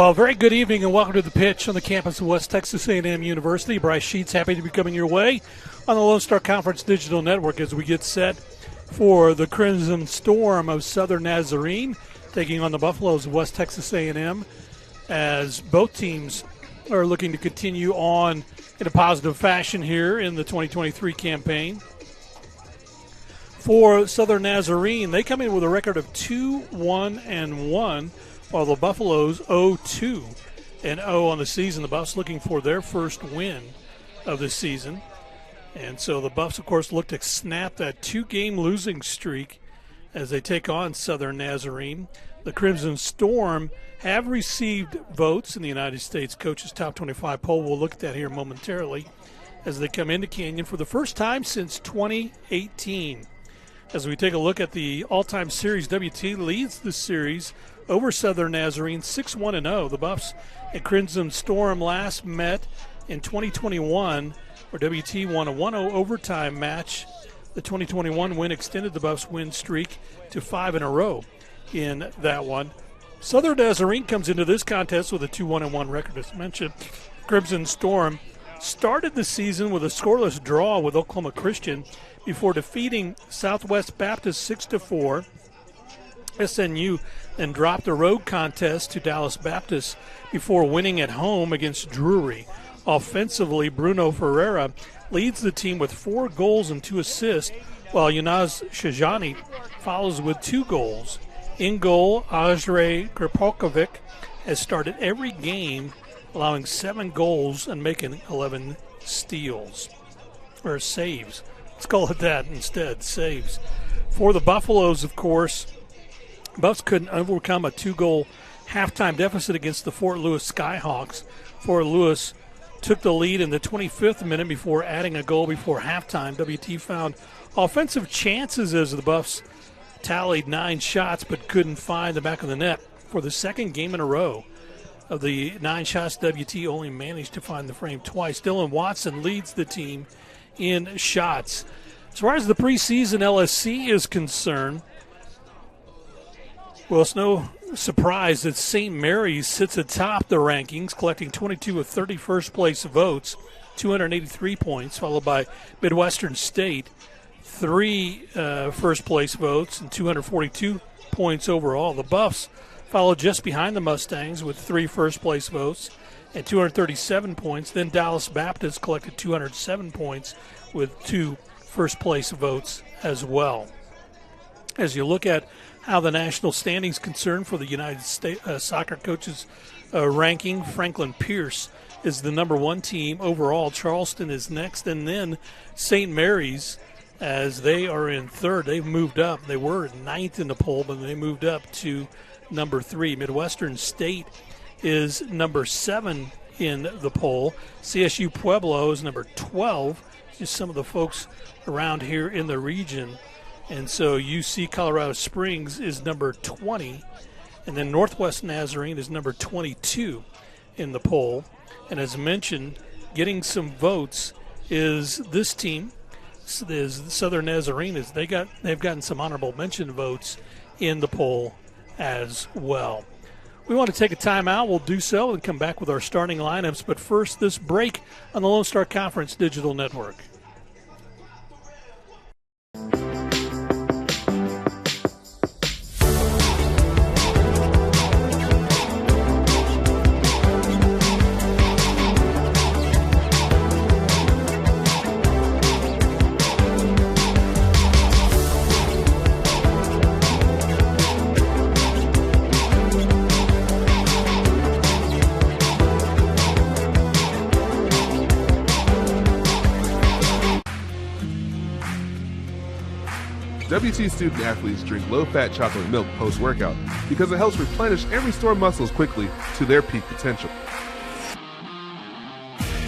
Well, very good evening and welcome to the pitch on the campus of West Texas A&M University. Bryce Sheets happy to be coming your way on the Lone Star Conference Digital Network as we get set for the Crimson Storm of Southern Nazarene taking on the Buffaloes of West Texas A&M, as both teams are looking to continue on in a positive fashion here in the 2023 campaign. For Southern Nazarene, they come in with a record of 2-1-1, while the Buffaloes 0-2-0 on the season. The Buffs looking for their first win of the season. And so the Buffs, of course, look to snap that two-game losing streak as they take on Southern Nazarene. The Crimson Storm have received votes in the United States Coaches Top 25 poll. We'll look at that here momentarily as they come into Canyon for the first time since 2018. As we take a look at the all-time series, WT leads the series over Southern Nazarene 6-1-0. The Buffs and Crimson Storm last met in 2021, where WT won a 1-0 overtime match. The 2021 win extended the Buffs' win streak to 5 in a row in that one. Southern Nazarene comes into this contest with a 2-1-1 record, as mentioned. Crimson Storm started the season with a scoreless draw with Oklahoma Christian before defeating Southwest Baptist 6-4. SNU then dropped the road contest to Dallas Baptist before winning at home against Drury. Offensively, Bruno Ferreira leads the team with 4 goals and 2 assists, while Yunaz Shajani follows with 2 goals. In goal, Ajre Kripolkovic has started every game, allowing 7 goals and making 11 steals, or saves. Let's call it that instead, saves. For the Buffaloes, of course, Buffs couldn't overcome a 2-goal halftime deficit against the Fort Lewis Skyhawks. Fort Lewis took the lead in the 25th minute before adding a goal before halftime. WT found offensive chances as the Buffs tallied 9 shots but couldn't find the back of the net. For the second game in a row of the 9 shots, WT only managed to find the frame twice. Dylan Watson leads the team in shots. As far as the preseason LSC is concerned, well, it's no surprise that St. Mary's sits atop the rankings, collecting 22 of 30 first-place votes, 283 points, followed by Midwestern State, 3 first-place votes and 242 points overall. The Buffs followed just behind the Mustangs with 3 first-place votes and 237 points. Then Dallas Baptist collected 207 points with 2 first-place votes as well. As you look at how the national standings concerned for the United States Soccer Coaches ranking, Franklin Pierce is the number 1 team overall. Charleston is next, and then St. Mary's, as they are in 3rd. They've moved up. They were 9th in the poll, but they moved up to number 3. Midwestern State is number 7 in the poll. CSU Pueblo is number 12. Just some of the folks around here in the region. And so UC Colorado Springs is number 20. And then Northwest Nazarene is number 22 in the poll. And as mentioned, getting some votes is this team, is Southern Nazarene. They've gotten some honorable mention votes in the poll as well. We want to take a timeout. We'll do so and come back with our starting lineups. But first, this break on the Lone Star Conference Digital Network. WT student athletes drink low-fat chocolate milk post-workout because it helps replenish and restore muscles quickly to their peak potential.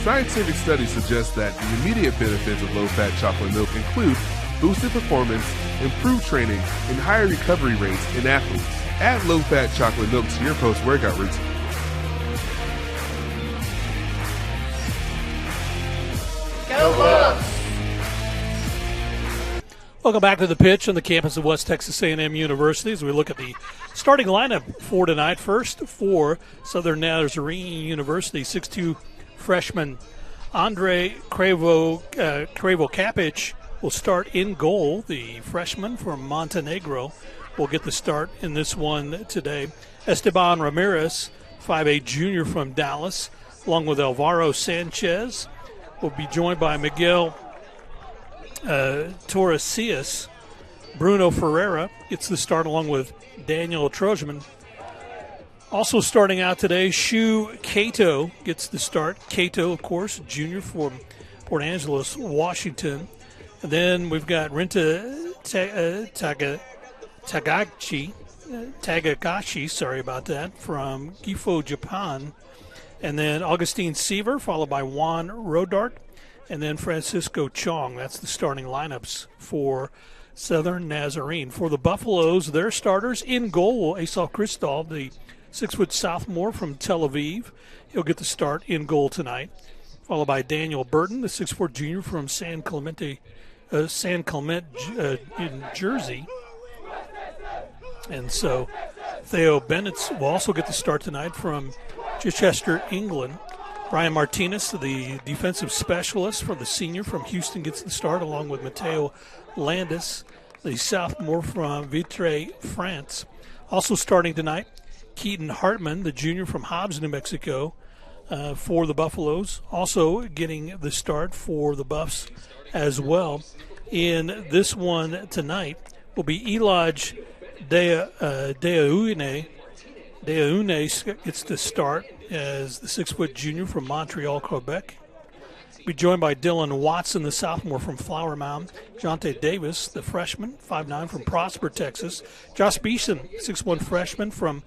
Scientific studies suggest that the immediate benefits of low-fat chocolate milk include boosted performance, improved training, and higher recovery rates in athletes. Add low-fat chocolate milk to your post-workout routine. Go Buffs! Welcome back to the pitch on the campus of West Texas A&M University as we look at the starting lineup for tonight. First, for Southern Nazarene University, 6'2" freshman Andre Kravo-Kapic will start in goal. The freshman from Montenegro will get the start in this one today. Esteban Ramirez, 5'8" junior from Dallas, along with Alvaro Sanchez, will be joined by Miguel Torresias. Bruno Ferreira gets the start along with Daniel Trojman. Also starting out today, Shu Cato gets the start. Cato, of course, junior from Port Angeles, Washington. And then we've got Renta Tagagashi, sorry about that, from Gifu, Japan. And then Augustine Seaver, followed by Juan Rodart. And then Francisco Chong. That's the starting lineups for Southern Nazarene. For the Buffaloes, their starters in goal, Asaf Kristov, the 6' sophomore from Tel Aviv. He'll get the start in goal tonight. Followed by Daniel Burton, the 6'4" junior from San Clement in Jersey. And so Theo Bennett will also get the start tonight from Chichester, England. Brian Martinez, the defensive specialist from the senior from Houston, gets the start, along with Mateo Landis, the sophomore from Vitre, France. Also starting tonight, Keaton Hartman, the junior from Hobbs, New Mexico, for the Buffaloes. Also getting the start for the Buffs as well. In this one tonight will be Elaj Deaune. Deaune gets the start as the 6' junior from Montreal, Quebec. Be joined by Dylan Watson, the sophomore from Flower Mound. Jonte Davis, the freshman, 5'9" from Prosper, Texas. Josh Beeson, 6'1" freshman from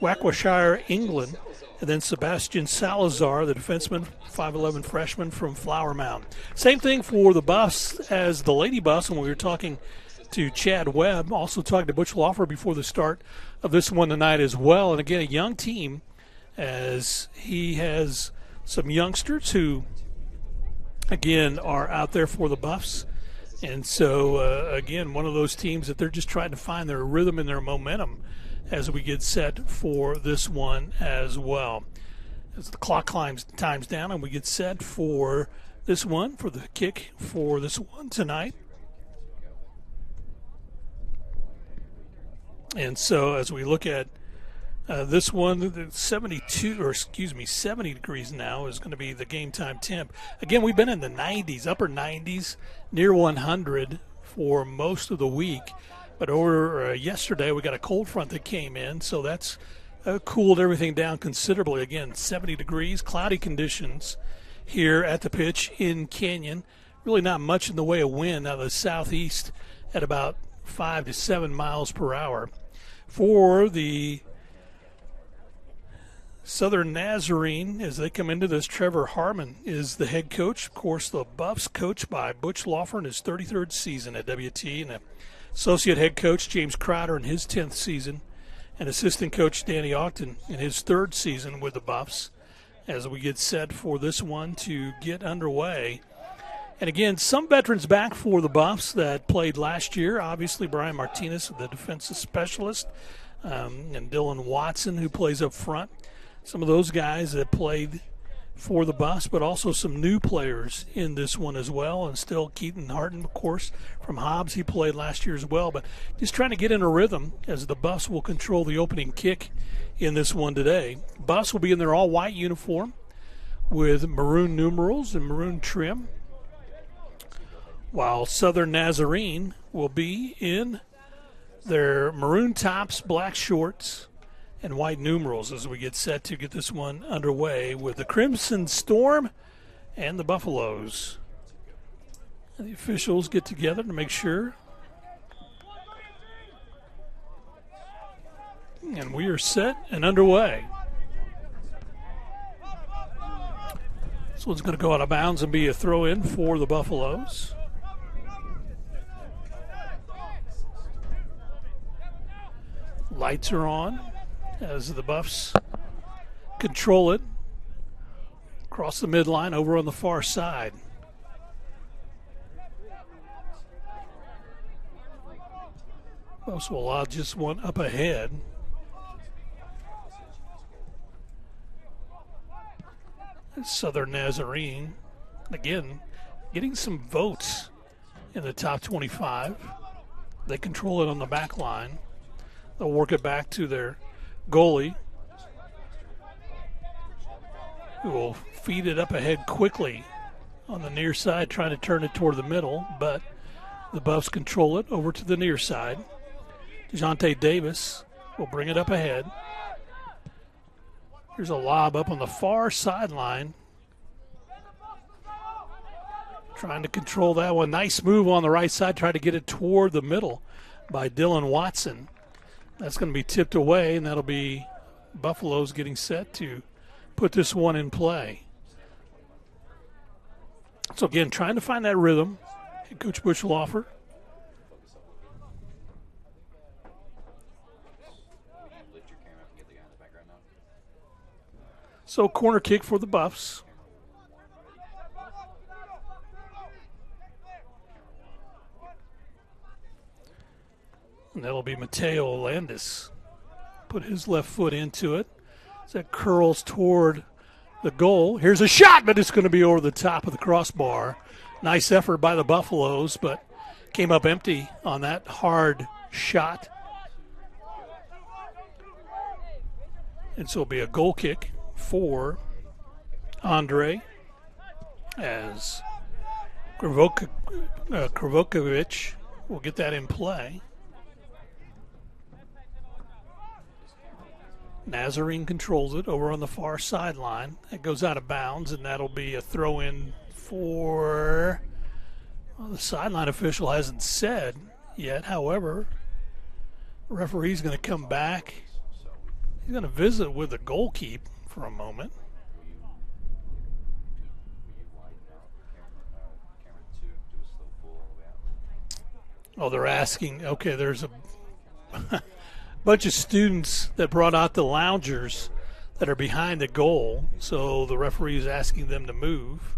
Waukesha, England. And then Sebastian Salazar, the defenseman, 5'11" freshman from Flower Mound. Same thing for the Buffs as the Lady Buffs when we were talking to Chad Webb. Also talking to Butch Lawfer before the start of this one tonight as well. And again, a young team, as he has some youngsters who, again, are out there for the Buffs. And so, again, one of those teams that they're just trying to find their rhythm and their momentum as we get set for this one as well. As the clock times down and we get set for this one, for the kick for this one tonight. And so as we look at this one, 70 degrees now is going to be the game time temp. Again, we've been in the 90s, upper 90s, near 100 for most of the week. But over yesterday, we got a cold front that came in, so that's cooled everything down considerably. Again, 70 degrees, cloudy conditions here at the pitch in Canyon. Really not much in the way of wind out of the southeast at about 5 to 7 miles per hour. For the Southern Nazarene, as they come into this, Trevor Harmon is the head coach. Of course, the Buffs coached by Butch Lawfer in his 33rd season at WT, and associate head coach James Crowder in his 10th season, and assistant coach Danny Ogden in his 3rd season with the Buffs, as we get set for this one to get underway. And again, some veterans back for the Buffs that played last year. Obviously, Brian Martinez, the defensive specialist, and Dylan Watson, who plays up front. Some of those guys that played for the Buffs, but also some new players in this one as well. And still Keaton Harton, of course, from Hobbs. He played last year as well. But just trying to get in a rhythm as the Buffs will control the opening kick in this one today. Buffs will be in their all-white uniform with maroon numerals and maroon trim, while Southern Nazarene will be in their maroon tops, black shorts, and white numerals as we get set to get this one underway with the Crimson Storm and the Buffaloes. And the officials get together to make sure. And we are set and underway. This one's going to go out of bounds and be a throw-in for the Buffaloes. Lights are on as the Buffs control it across the midline over on the far side. Buffs will allow just one up ahead. Southern Nazarene, again, getting some votes in the top 25. They control it on the back line. They'll work it back to their goalie, who will feed it up ahead quickly on the near side, trying to turn it toward the middle, but the Buffs control it over to the near side. DeJounte Davis will bring it up ahead. Here's a lob up on the far sideline. Trying to control that one. Nice move on the right side. Try to get it toward the middle by Dylan Watson. That's going to be tipped away, and that'll be Buffaloes getting set to put this one in play. So, again, trying to find that rhythm. Coach Bushlofer. So, corner kick for the Buffs. And that'll be Mateo Landis. Put his left foot into it. As that curls toward the goal. Here's a shot, but it's going to be over the top of the crossbar. Nice effort by the Buffaloes, but came up empty on that hard shot. And so it'll be a goal kick for Andre, as Krvokovic will get that in play. Nazarene controls it over on the far sideline. It goes out of bounds, and that'll be a throw-in for, well, the sideline official hasn't said yet. However, the referee's going to come back. He's going to visit with the goalkeep for a moment. Oh, they're asking. Okay, there's a bunch of students that brought out the loungers that are behind the goal, so the referee is asking them to move.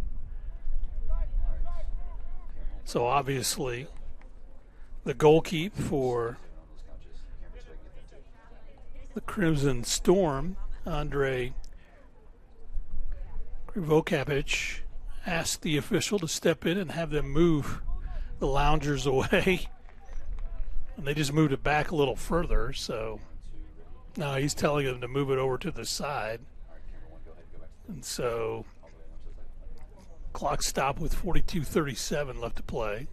So obviously the goalkeep for the Crimson Storm, Andre Krvokovic, asked the official to step in and have them move the loungers away. And they just moved it back a little further, so now he's telling them to move it over to the side. And so clock stop with 42:37 left to play.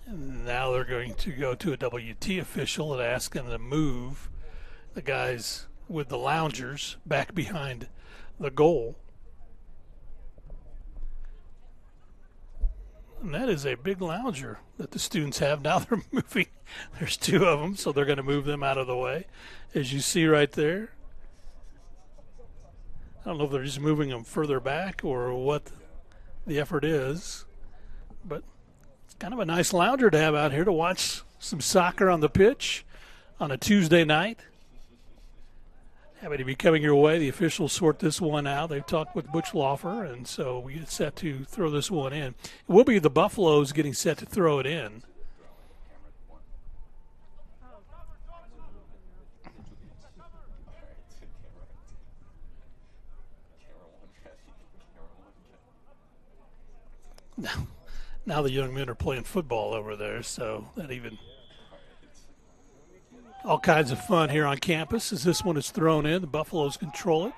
And now they're going to go to a WT official and ask them to move the guys with the loungers back behind the goal. And that is a big lounger that the students have. Now they're moving. There's two of them, so they're going to move them out of the way, as you see right there. I don't know if they're just moving them further back or what the effort is, but it's kind of a nice lounger to have out here to watch some soccer on the pitch on a Tuesday night. Happy to be coming your way. The officials sort this one out. They've talked with Butch Laufer, and so we get set to throw this one in. It will be the Buffaloes getting set to throw it in. Now the young men are playing football over there, so that even all kinds of fun here on campus as this one is thrown in. The Buffaloes control it.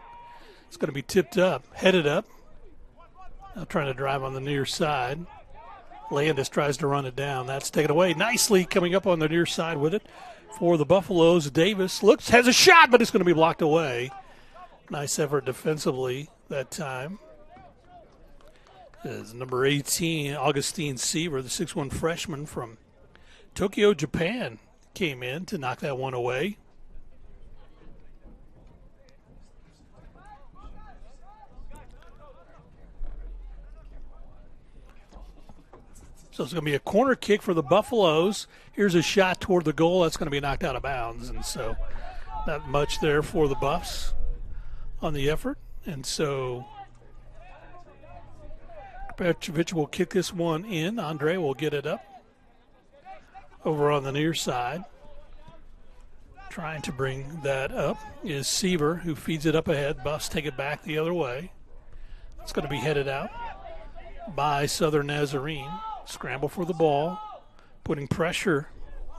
It's going to be tipped up, headed up. Now trying to drive on the near side. Landis tries to run it down. That's taken away nicely, coming up on the near side with it for the Buffaloes. Davis looks, has a shot, but it's going to be blocked away. Nice effort defensively that time. Is number 18, Augustine Seaver, the 6'1" freshman from Tokyo, Japan, came in to knock that one away. So it's going to be a corner kick for the Buffaloes. Here's a shot toward the goal. That's going to be knocked out of bounds. And so not much there for the Buffs on the effort. And so Petrovic will kick this one in. Andre will get it up. Over on the near side. Trying to bring that up is Seaver, who feeds it up ahead. Buffs take it back the other way. It's going to be headed out by Southern Nazarene. Scramble for the ball. Putting pressure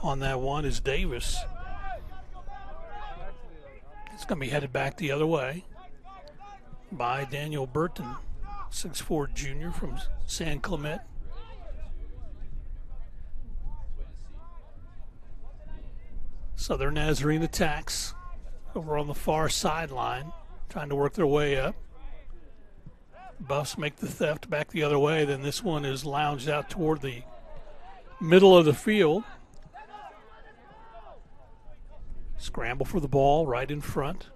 on that one is Davis. It's going to be headed back the other way by Daniel Burton, 6'4" junior from San Clemente. Southern Nazarene attacks over on the far sideline, trying to work their way up. Buffs make the theft back the other way. Then this one is lounged out toward the middle of the field. Scramble for the ball right in front.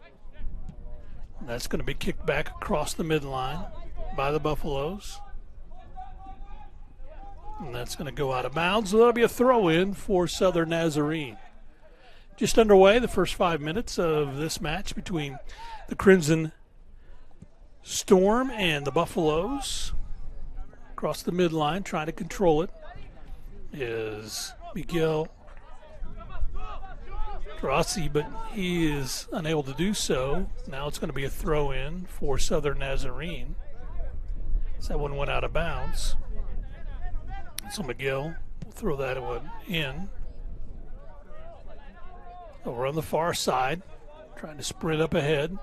And that's going to be kicked back across the midline by the Buffaloes. And that's going to go out of bounds. So that'll be a throw-in for Southern Nazarene. Just underway, the first 5 minutes of this match between the Crimson Storm and the Buffaloes. Across the midline, trying to control it, is Miguel Rossi, but he is unable to do so. Now it's going to be a throw-in for Southern Nazarene. So that one went out of bounds. So Miguel will throw that one in. Over on the far side, trying to sprint up ahead,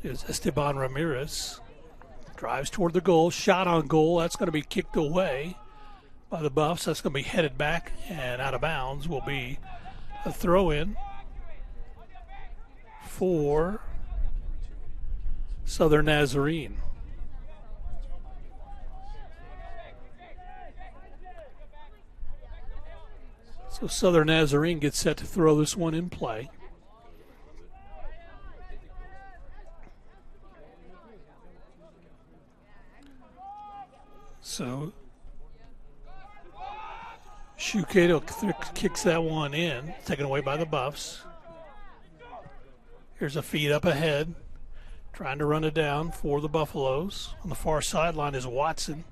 is Esteban Ramirez. Drives toward the goal, shot on goal. That's going to be kicked away by the Buffs. That's going to be headed back and out of bounds. Will be a throw-in for Southern Nazarene. So Southern Nazarene gets set to throw this one in play. So Shukato kicks that one in, taken away by the Buffs. Here's a feed up ahead, trying to run it down for the Buffaloes. On the far sideline is Watson.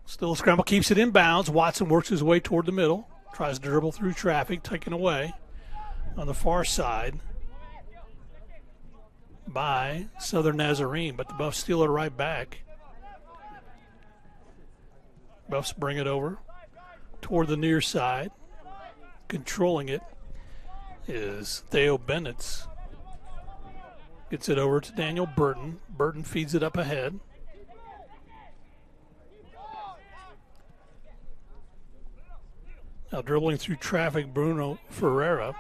Still a scramble, keeps it in bounds. Watson works his way toward the middle. Tries to dribble through traffic, taken away on the far side by Southern Nazarene, but the Buffs steal it right back. Buffs bring it over toward the near side. Controlling it is Theo Bennett. Gets it over to Daniel Burton. Burton feeds it up ahead. Now dribbling through traffic, Bruno Ferreira.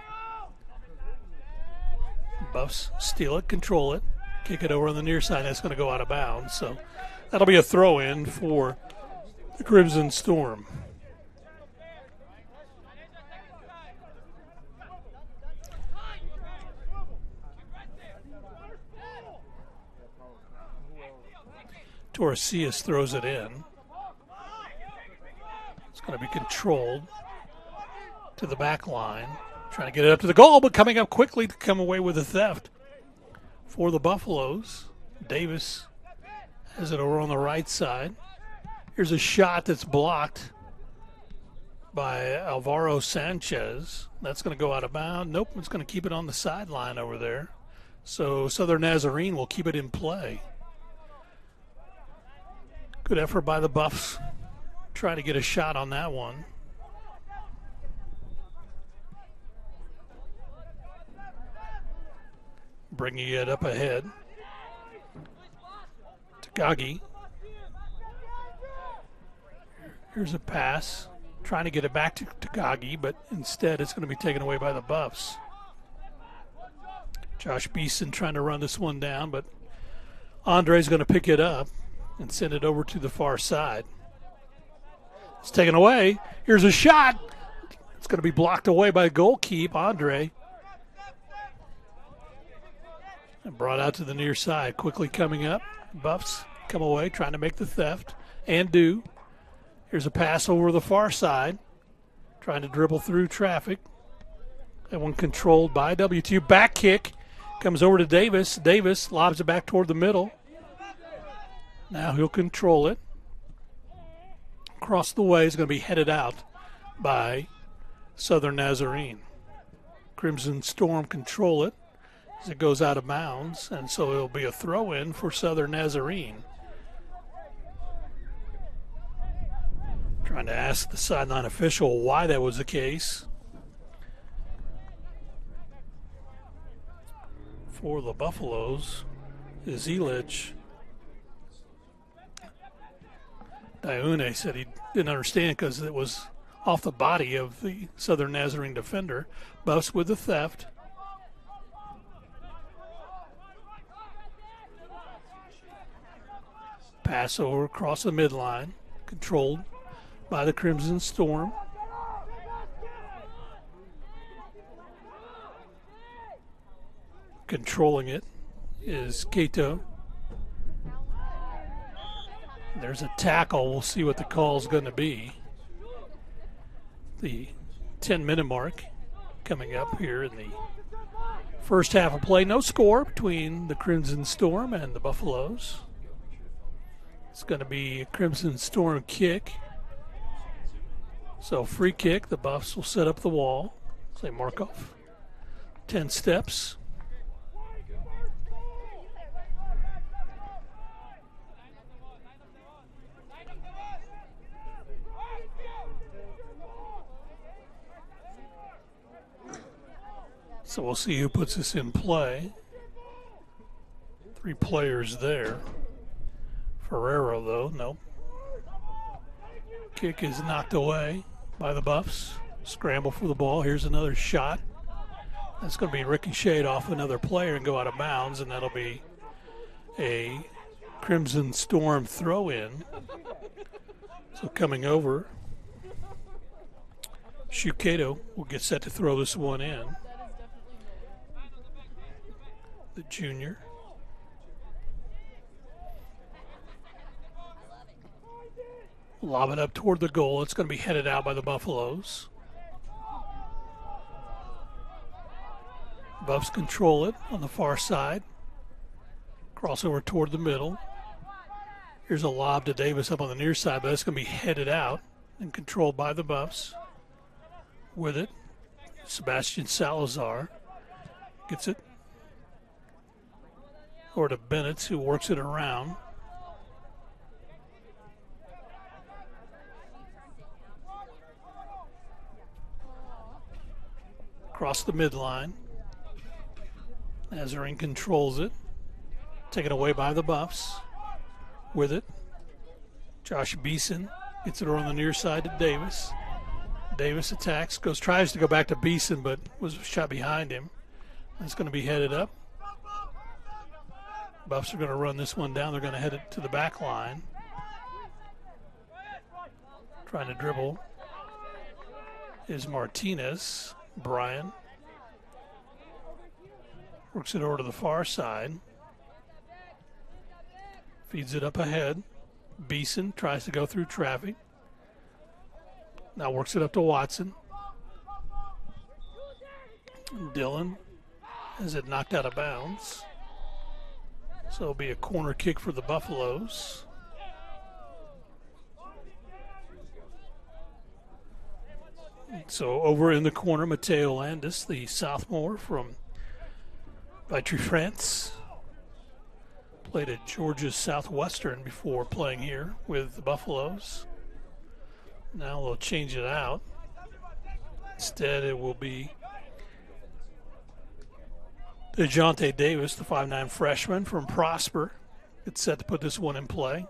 Buffs steal it, control it, kick it over on the near side. That's going to go out of bounds. So that'll be a throw-in for the Crimson Storm. Torresias throws it in. It's going to be controlled to the back line, trying to get it up to the goal, but coming up quickly to come away with the theft for the Buffaloes. Davis has it over on the right side. Here's a shot that's blocked by Alvaro Sanchez. That's going to go out of bounds. Nope, it's going to keep it on the sideline over there. So Southern Nazarene will keep it in play. Good effort by the Buffs. Try to get a shot on that one. Bringing it up ahead. Takagi. Here's a pass. Trying to get it back to Takagi, but instead it's going to be taken away by the Buffs. Josh Beeson trying to run this one down, but Andre's going to pick it up and send it over to the far side. It's taken away. Here's a shot. It's going to be blocked away by goalkeeper Andre. And brought out to the near side. Quickly coming up. Buffs come away, trying to make the theft. And do. Here's a pass over the far side. Trying to dribble through traffic. That one controlled by W2. Back kick. Comes over to Davis. Davis lobs it back toward the middle. Now he'll control it. Across the way is going to be headed out by Southern Nazarene. Crimson Storm control it as it goes out of bounds, and so it'll be a throw-in for Southern Nazarene. Trying to ask the sideline official why that was the case. For the Buffaloes is Elich. Diune said he didn't understand because it was off the body of the Southern Nazarene defender. Buffs with the theft. Pass over across the midline, controlled by the Crimson Storm. Controlling it is Cato. There's a tackle. We'll see what the call is going to be. The 10-minute mark coming up here in the first half of play. No score between the Crimson Storm and the Buffaloes. It's going to be a Crimson Storm kick. So free kick. The Buffs will set up the wall. Say Markov. 10 steps. So we'll see who puts this in play. 3 players there. Ferrero, though, nope. Kick is knocked away by the Buffs. Scramble for the ball. Here's another shot. That's going to be ricocheted off another player and go out of bounds, and that'll be a Crimson Storm throw-in. So coming over, Shukato will get set to throw this one in. The junior. Lob it up toward the goal. It's going to be headed out by the Buffaloes. Buffs control it on the far side. Crossover toward the middle. Here's a lob to Davis up on the near side, but it's going to be headed out and controlled by the Buffs. With it, Sebastian Salazar gets it. Or to Bennett, who works it around. Across the midline. Nazarene controls it. Taken away by the Buffs. With it, Josh Beeson gets it over on the near side to Davis. Davis attacks, tries to go back to Beeson, but was shot behind him. It's going to be headed up. Buffs are going to run this one down. They're going to head it to the back line. Trying to dribble is Martinez. Brian works it over to the far side. Feeds it up ahead. Beeson tries to go through traffic. Now works it up to Watson. Dillon has it knocked out of bounds. So it'll be a corner kick for the Buffaloes. So over in the corner, Mateo Landis, the sophomore from Vitry, France. Played at Georgia Southwestern before playing here with the Buffaloes. Now they'll change it out. Instead, it will be DeJounte Davis, the 5'9" freshman from Prosper. It's set to put this one in play.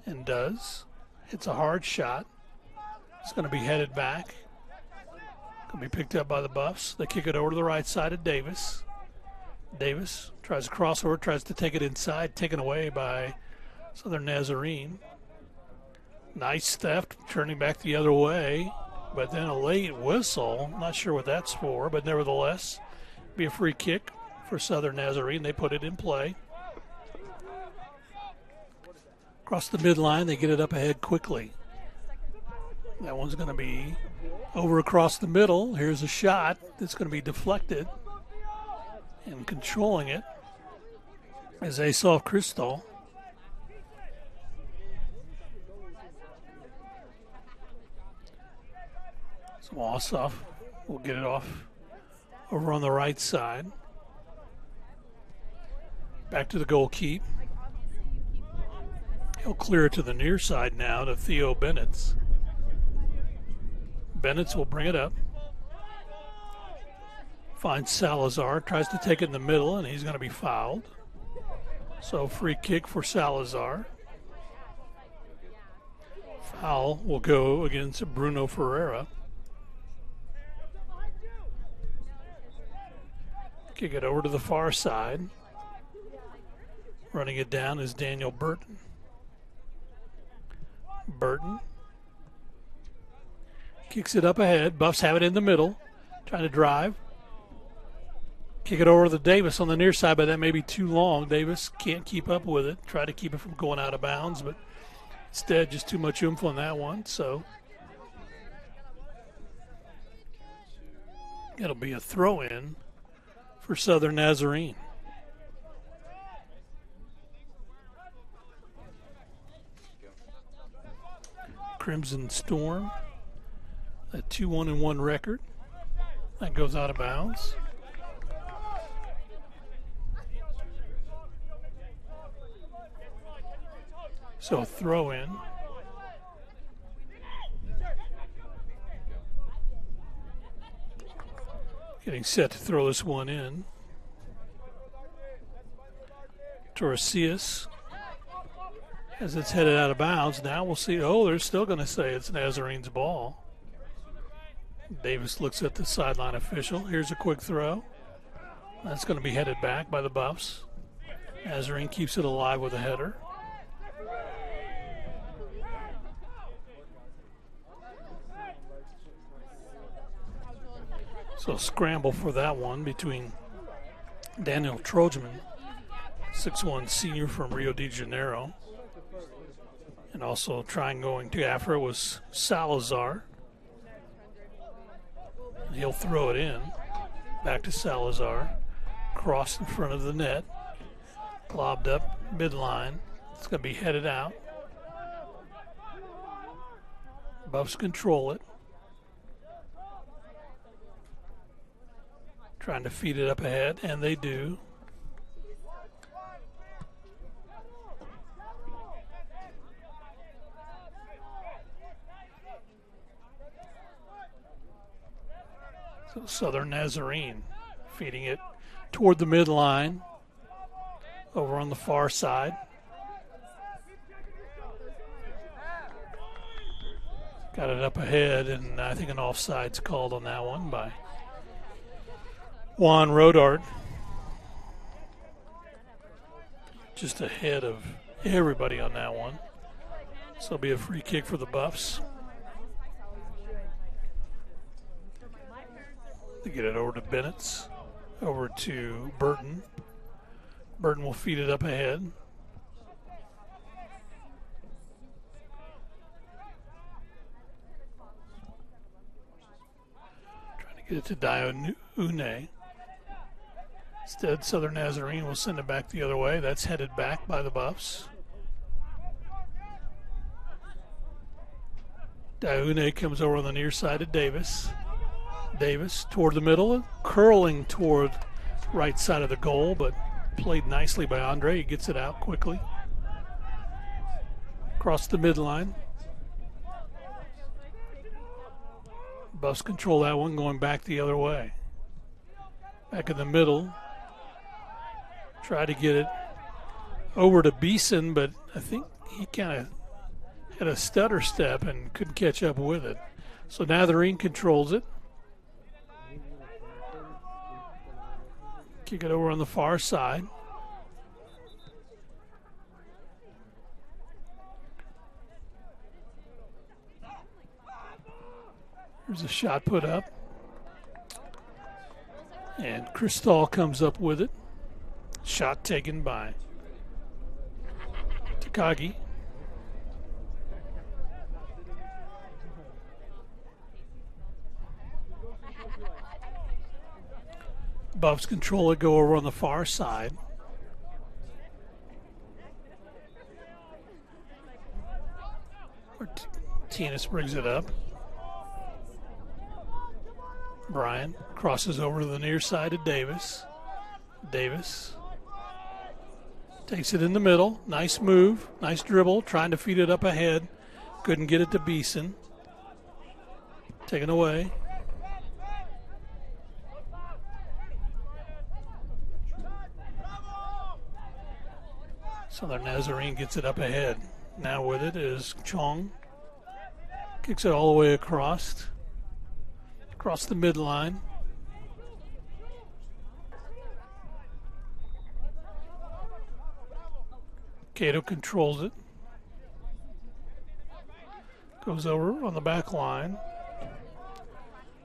And does. It's a hard shot. It's going to be headed back. Going to be picked up by the Buffs. They kick it over to the right side of Davis. Davis tries to crossover, tries to take it inside, taken away by Southern Nazarene. Nice theft, turning back the other way. But then a late whistle. Not sure what that's for, but nevertheless, be a free kick for Southern Nazarene. They put it in play. Across the midline, they get it up ahead quickly. That one's going to be over across the middle. Here's a shot that's going to be deflected. And controlling it is Asaf Crystal. So Ossoff will get it off over on the right side. Back to the goal keep. He'll clear it to the near side now to Theo Bennetts. Bennetts will bring it up. Finds Salazar, tries to take it in the middle, and he's going to be fouled. So free kick for Salazar. Foul will go against Bruno Ferreira. Kick it over to the far side. Running it down is Daniel Burton. Burton kicks it up ahead. Buffs have it in the middle. Trying to drive. Kick it over to Davis on the near side, but that may be too long. Davis can't keep up with it. Try to keep it from going out of bounds, but instead just too much oomph on that one. So it'll be a throw-in for Southern Nazarene. Crimson Storm, a 2-1-1 record. That goes out of bounds. So a throw in. Getting set to throw this one in. Torresias, as it's headed out of bounds. Now we'll see. Oh, they're still going to say it's Nazarene's ball. Davis looks at the sideline official. Here's a quick throw. That's going to be headed back by the Buffs. Nazarene keeps it alive with a header. So scramble for that one between Daniel Trojman, 6'1" senior from Rio de Janeiro, and also trying going to Afra was Salazar. He'll throw it in. Back to Salazar. Cross in front of the net. Lobbed up midline. It's going to be headed out. Buffs control it. Trying to feed it up ahead, and they do. So Southern Nazarene feeding it toward the midline, over on the far side. Got it up ahead, and I think an offside's called on that one by Juan Rodart. Just ahead of everybody on that one. So it'll be a free kick for the Buffs. They get it over to Bennett's, over to Burton. Burton will feed it up ahead. Trying to get it to Dione. Instead, Southern Nazarene will send it back the other way. That's headed back by the Buffs. Dione comes over on the near side of Davis. Davis toward the middle, curling toward right side of the goal, but played nicely by Andre. He gets it out quickly. Across the midline. Buffs control that one, going back the other way. Back in the middle. Try to get it over to Beeson, but I think he kind of had a stutter step and couldn't catch up with it. So Nazarene controls it. Kick it over on the far side. There's a shot put up. And Cristal comes up with it. Shot taken by Takagi. Buffs control it, go over on the far side. Martinez brings it up. Bryant crosses over to the near side to Davis. Davis takes it in the middle. Nice move. Nice dribble. Trying to feed it up ahead. Couldn't get it to Beeson. Taken away. Southern Nazarene gets it up ahead. Now with it is Chong. Kicks it all the way across the midline. Cato controls it. Goes over on the back line.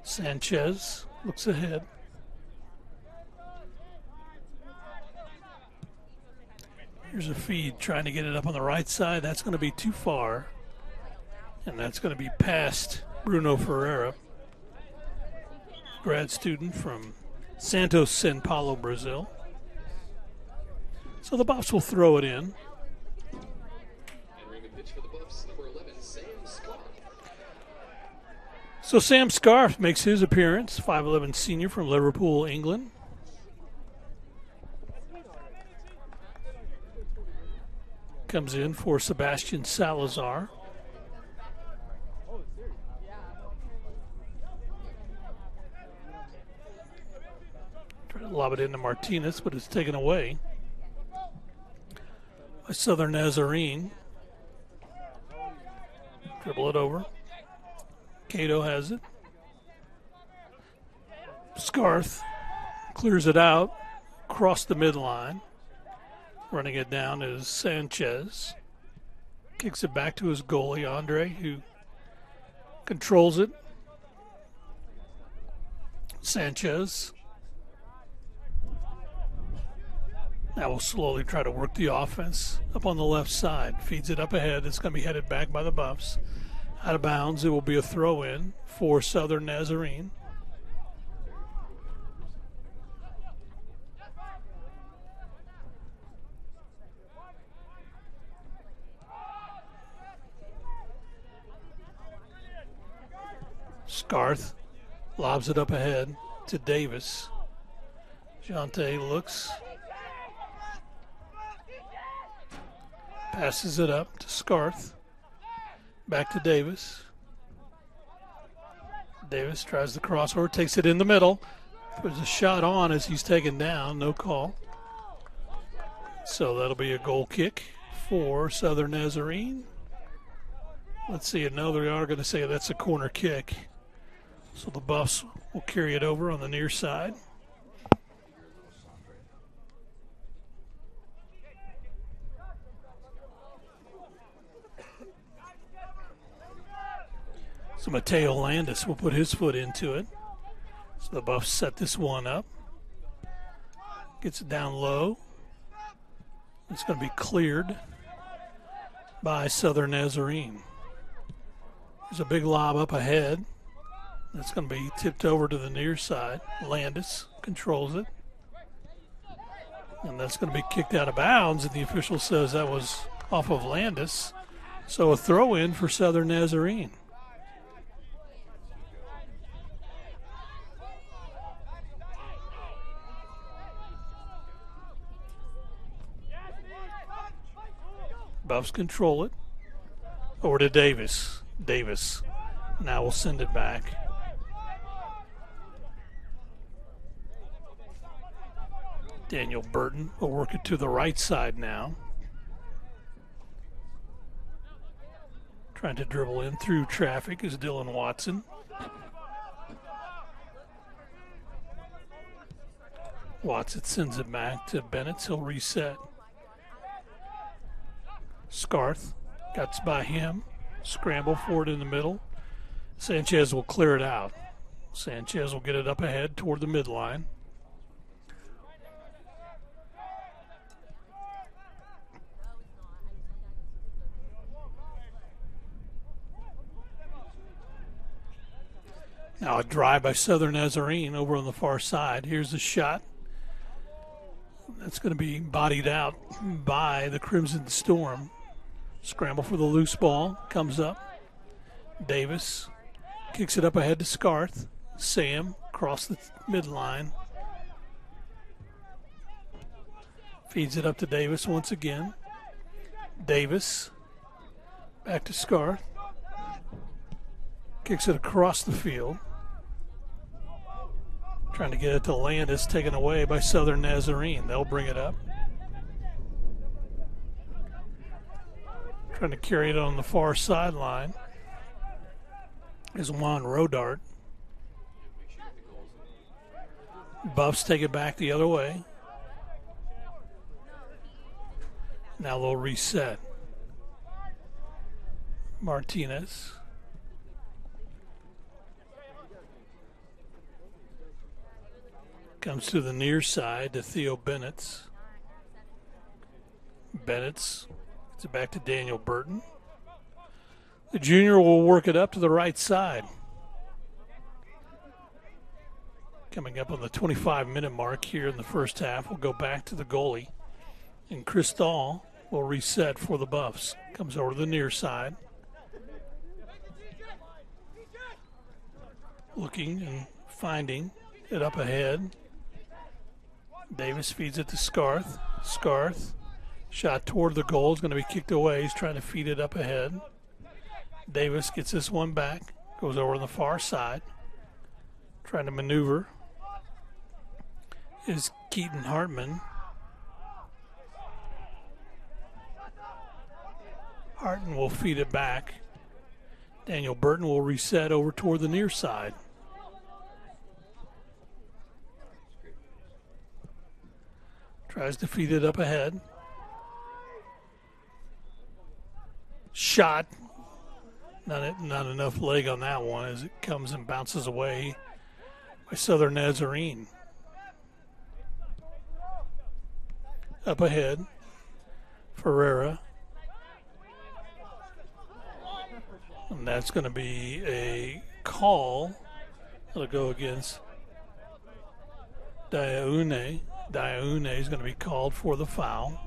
Sanchez looks ahead. Here's a feed trying to get it up on the right side. That's going to be too far. And that's going to be past Bruno Ferreira, grad student from Santos, São Paulo, Brazil. So the Buffs will throw it in. So Sam Scarf makes his appearance, 5'11 senior from Liverpool, England. Comes in for Sebastian Salazar. Try to lob it into Martinez, but it's taken away by Southern Nazarene. Dribble it over. Cato has it. Scarth clears it out, across the midline. Running it down is Sanchez. Kicks it back to his goalie, Andre, who controls it. Sanchez. Now we'll slowly try to work the offense up on the left side. Feeds it up ahead. It's going to be headed back by the Buffs. Out of bounds, it will be a throw-in for Southern Nazarene. Scarth lobs it up ahead to Davis. Jante looks. Passes it up to Scarth. Back to Davis. Davis tries the crossover, takes it in the middle. There's a shot on as he's taken down, no call. So that'll be a goal kick for Southern Nazarene. Let's see, no, they are going to say that's a corner kick. So the Buffs will carry it over on the near side. So Mateo Landis will put his foot into it. So the Buffs set this one up. Gets it down low. It's going to be cleared by Southern Nazarene. There's a big lob up ahead. That's going to be tipped over to the near side. Landis controls it. And that's going to be kicked out of bounds, and the official says that was off of Landis. So a throw-in for Southern Nazarene. Buffs control it. Over to Davis. Davis now will send it back. Daniel Burton will work it to the right side now. Trying to dribble in through traffic is Dylan Watson. Watson sends it back to Bennett. He'll reset. Scarth gets by him. Scramble for it in the middle. Sanchez will clear it out. Sanchez will get it up ahead toward the midline. Now a drive by Southern Nazarene over on the far side. Here's the shot. That's going to be bodied out by the Crimson Storm. Scramble for the loose ball. Comes up. Davis kicks it up ahead to Scarth. Sam across the midline. Feeds it up to Davis once again. Davis back to Scarth. Kicks it across the field. Trying to get it to Landis, taken away by Southern Nazarene. They'll bring it up. Trying to carry it on the far sideline is Juan Rodart. Buffs take it back the other way. Now they'll reset. Martinez. Comes to the near side to Theo Bennett's. Bennett's gets it back to Daniel Burton. The junior will work it up to the right side. Coming up on the 25-minute mark here in the first half, we'll go back to the goalie. And Chris Dahl will reset for the Buffs. Comes over to the near side. Looking and finding it up ahead. Davis feeds it to Scarth. Scarth, shot toward the goal, is going to be kicked away. He's trying to feed it up ahead. Davis gets this one back, goes over on the far side. Trying to maneuver is Keaton Hartman. Harton will feed it back. Daniel Burton will reset over toward the near side. Tries to feed it up ahead. Shot. Not enough leg on that one as it comes and bounces away by Southern Nazarene. Up ahead. Ferreira. And that's going to be a call. It'll go against Diaune. Diaune is going to be called for the foul.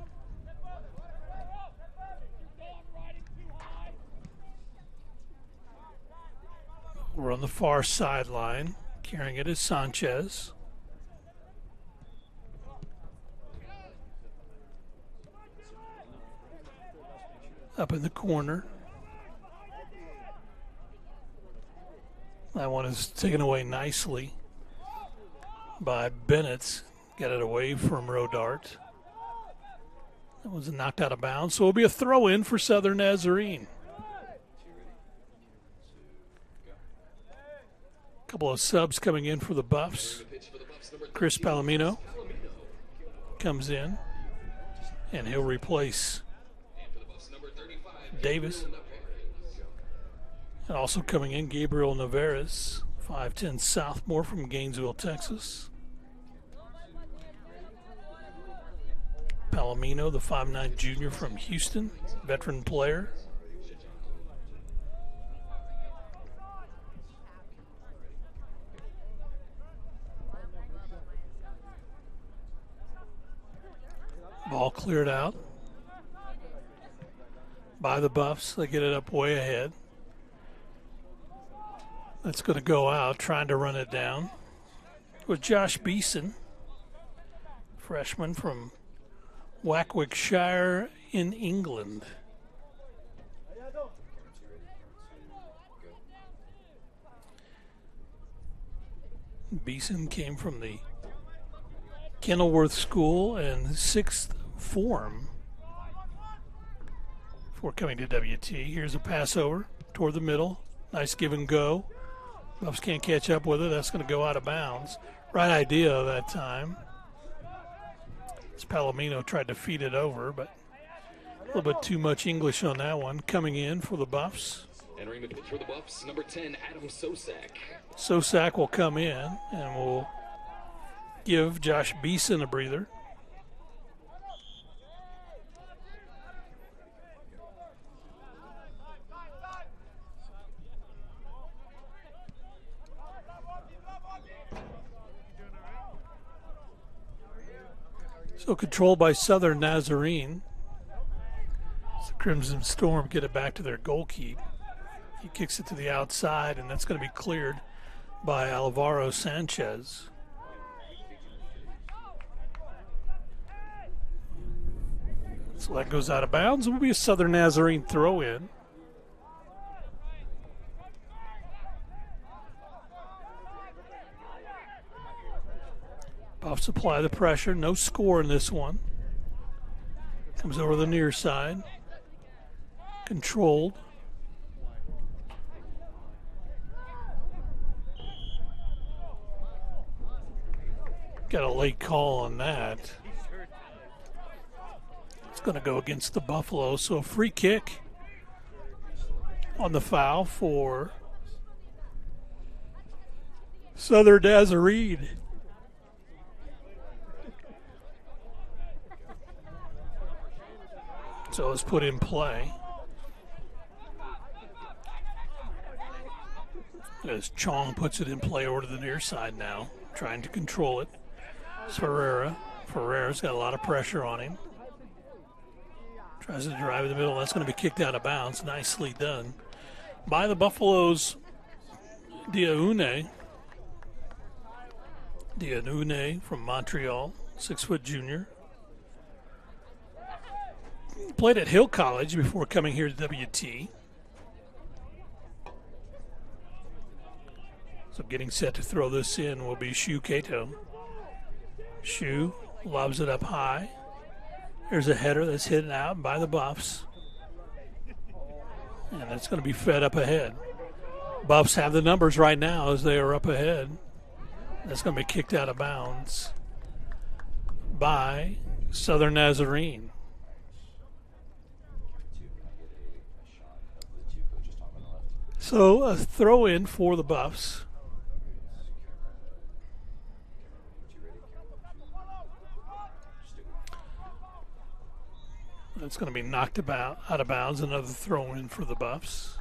We're on the far sideline. Carrying it is Sanchez. Up in the corner. That one is taken away nicely by Bennett. Get it away from Rodart. That was knocked out of bounds, so it'll be a throw-in for Southern Nazarene. A couple of subs coming in for the Buffs. Chris Palomino comes in, and he'll replace Davis. And also coming in, Gabriel Navarez, 5'10" sophomore from Gainesville, Texas. Palomino, the 5'9" junior from Houston, veteran player. Ball cleared out by the Buffs. They get it up way ahead. That's going to go out, trying to run it down with Josh Beeson, freshman from Warwickshire in England. Beeson came from the Kenilworth School and sixth form before coming to WT. Here's a pass over toward the middle. Nice give and go. Buffs can't catch up with it. That's going to go out of bounds. Right idea that time. Palomino tried to feed it over, but a little bit too much English on that one. Coming in for the Buffs. Entering the pitch for the Buffs, number 10, Adam Sosak. Sosak will come in and will give Josh Beeson a breather. So controlled by Southern Nazarene. The Crimson Storm get it back to their goal keep. He kicks it to the outside, and that's going to be cleared by Alvaro Sanchez. So that goes out of bounds. It will be a Southern Nazarene throw-in. Buffs apply the pressure. No score in this one. Comes over the near side. Controlled. Got a late call on that. It's going to go against the Buffalo. So a free kick on the foul for Southern Nazarene. So it's put in play. As Chong puts it in play over to the near side now, trying to control it. It's Ferreira. Ferreira's got a lot of pressure on him. Tries to drive in the middle. That's going to be kicked out of bounds. Nicely done by the Buffaloes. Diaune from Montreal, 6-foot junior. Played at Hill College before coming here to WT. So getting set to throw this in will be Shu Kato. Shu lobs it up high. There's a header that's hit out by the Buffs. And it's going to be fed up ahead. Buffs have the numbers right now as they are up ahead. That's going to be kicked out of bounds by Southern Nazarene. So a throw in for the Buffs. It's going to be knocked out of bounds. Another throw in for the Buffs.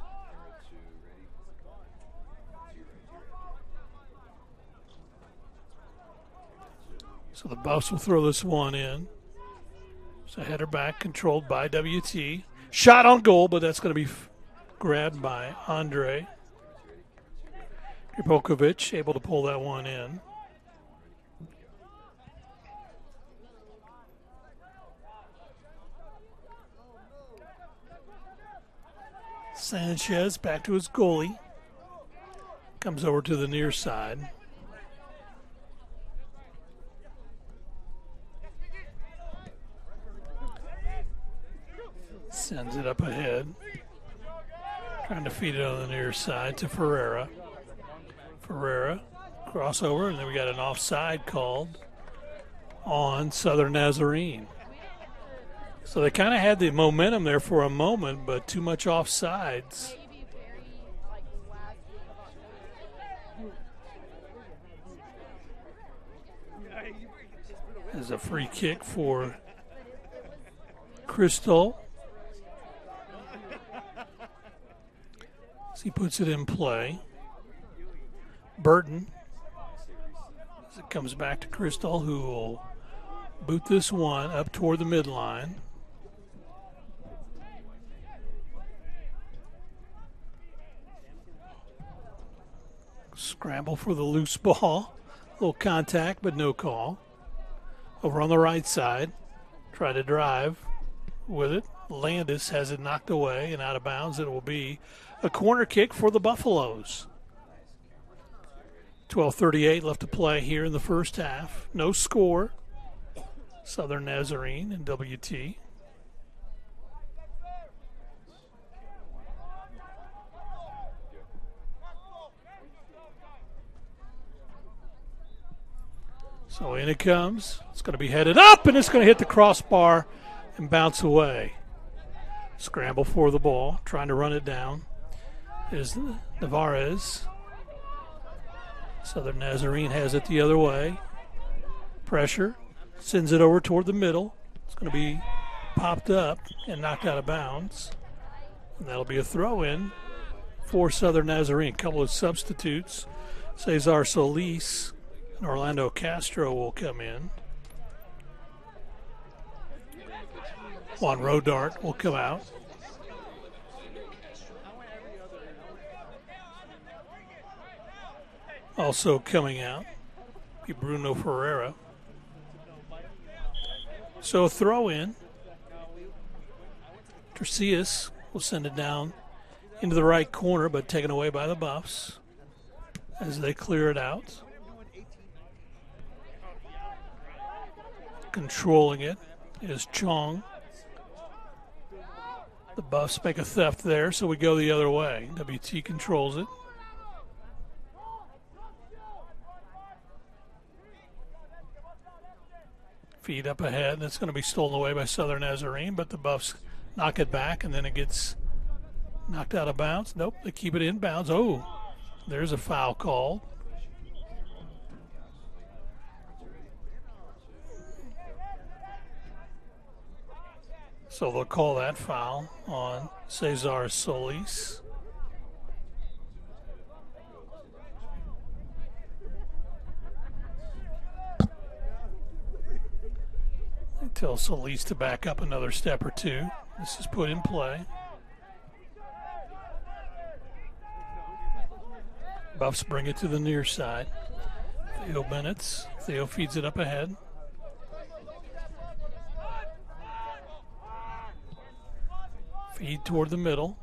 So the Buffs will throw this one in. So header back, controlled by WT. Shot on goal, but that's going to be grabbed by Andre Kripokovic, able to pull that one in. Sanchez back to his goalie. Comes over to the near side. Sends it up ahead. Trying to feed it on the near side to Ferreira. Ferreira, crossover, and then we got an offside called on Southern Nazarene. So they kind of had the momentum there for a moment, but too much offsides. There's a free kick for Crystal. As he puts it in play. Burton. As it comes back to Crystal, who will boot this one up toward the midline. Scramble for the loose ball. A little contact, but no call. Over on the right side. Try to drive with it. Landis has it knocked away and out of bounds. It will be a corner kick for the Buffaloes. 12:38 left to play here in the first half. No score. Southern Nazarene and WT. So in it comes. It's going to be headed up, and it's going to hit the crossbar and bounce away. Scramble for the ball, trying to run it down is Navarez. Southern Nazarene has it the other way. Pressure, sends it over toward the middle. It's going to be popped up and knocked out of bounds. And that'll be a throw-in for Southern Nazarene. A couple of substitutes. Cesar Solis and Orlando Castro will come in. Juan Rodart will come out. Also coming out, be Bruno Ferreira. So a throw in. Tercius will send it down into the right corner, but taken away by the Buffs as they clear it out. Controlling it is Chong. The Buffs make a theft there, so we go the other way. WT controls it. Feed up ahead. That's going to be stolen away by Southern Nazarene, but the Buffs knock it back, and then it gets knocked out of bounds. Nope, they keep it in bounds. Oh, there's a foul call. So they'll call that foul on Cesar Solis. They tell Solis to back up another step or two. This is put in play. Buffs bring it to the near side. Theo Bennett. Theo feeds it up ahead. Feed toward the middle.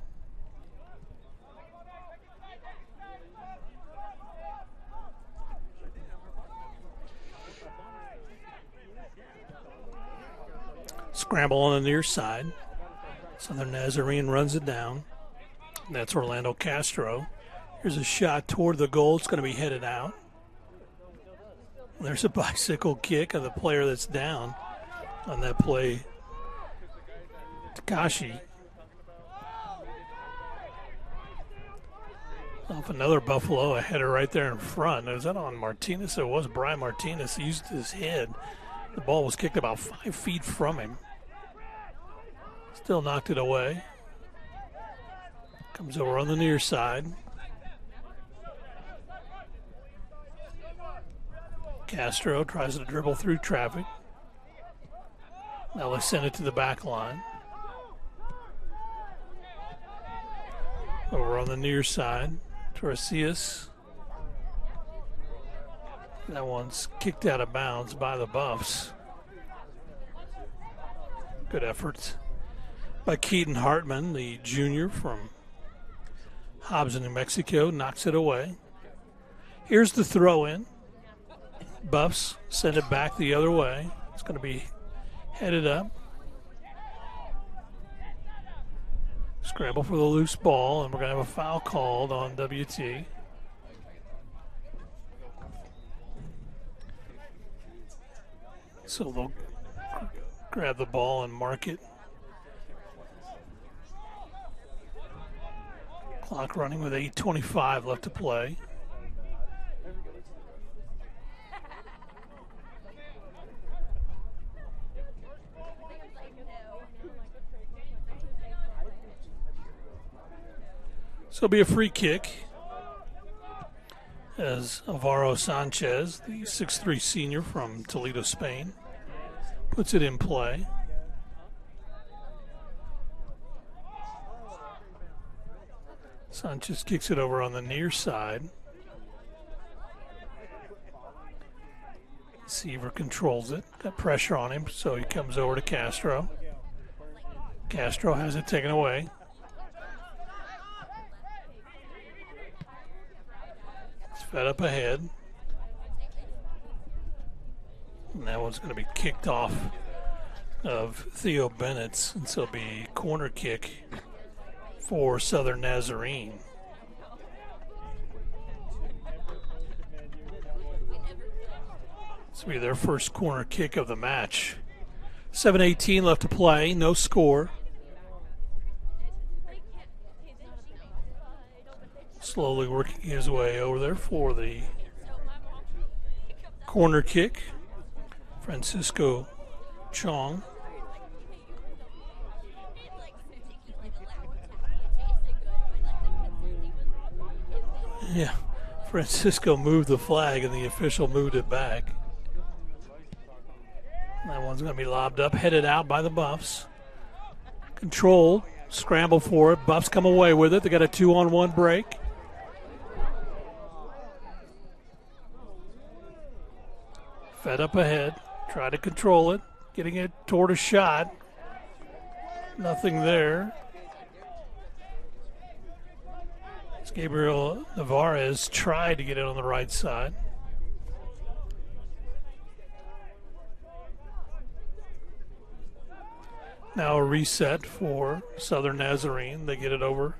Scramble on the near side. Southern Nazarene runs it down. That's Orlando Castro. Here's a shot toward the goal. It's going to be headed out. There's a bicycle kick of the player that's down on that play. Takashi. Off another Buffalo, a header right there in front. Was that on Martinez? It was Brian Martinez. He used his head. The ball was kicked about 5 feet from him. Still knocked it away. Comes over on the near side. Castro tries to dribble through traffic. Now they send it to the back line. Over on the near side. Tercius. That one's kicked out of bounds by the Buffs. Good effort by Keaton Hartman, the junior from Hobbs, New Mexico, knocks it away. Here's the throw in. Buffs send it back the other way. It's going to be headed up. Scramble for the loose ball, and we're going to have a foul called on WT. So they'll grab the ball and mark it. Clock running with 8:25 left to play. So it'll be a free kick as Alvaro Sanchez, the 6'3" senior from Toledo, Spain, puts it in play. Sanchez kicks it over on the near side. Seaver controls it. Got pressure on him, so he comes over to Castro. Castro has it taken away. It's fed up ahead. And that one's going to be kicked off of Theo Bennett's, and so it'll be corner kick for Southern Nazarene. This will be their first corner kick of the match. 7:18 left to play, no score. Slowly working his way over there for the corner kick. Francisco Chong. Yeah, Francisco moved the flag and the official moved it back. That one's going to be lobbed up, headed out by the Buffs. Controlled, scramble for it. Buffs come away with it. They got a 2-on-1 break. Fed up ahead. Try to control it. Getting it toward a shot. Nothing there. As Gabriel Navarez tried to get it on the right side. Now a reset for Southern Nazarene. They get it over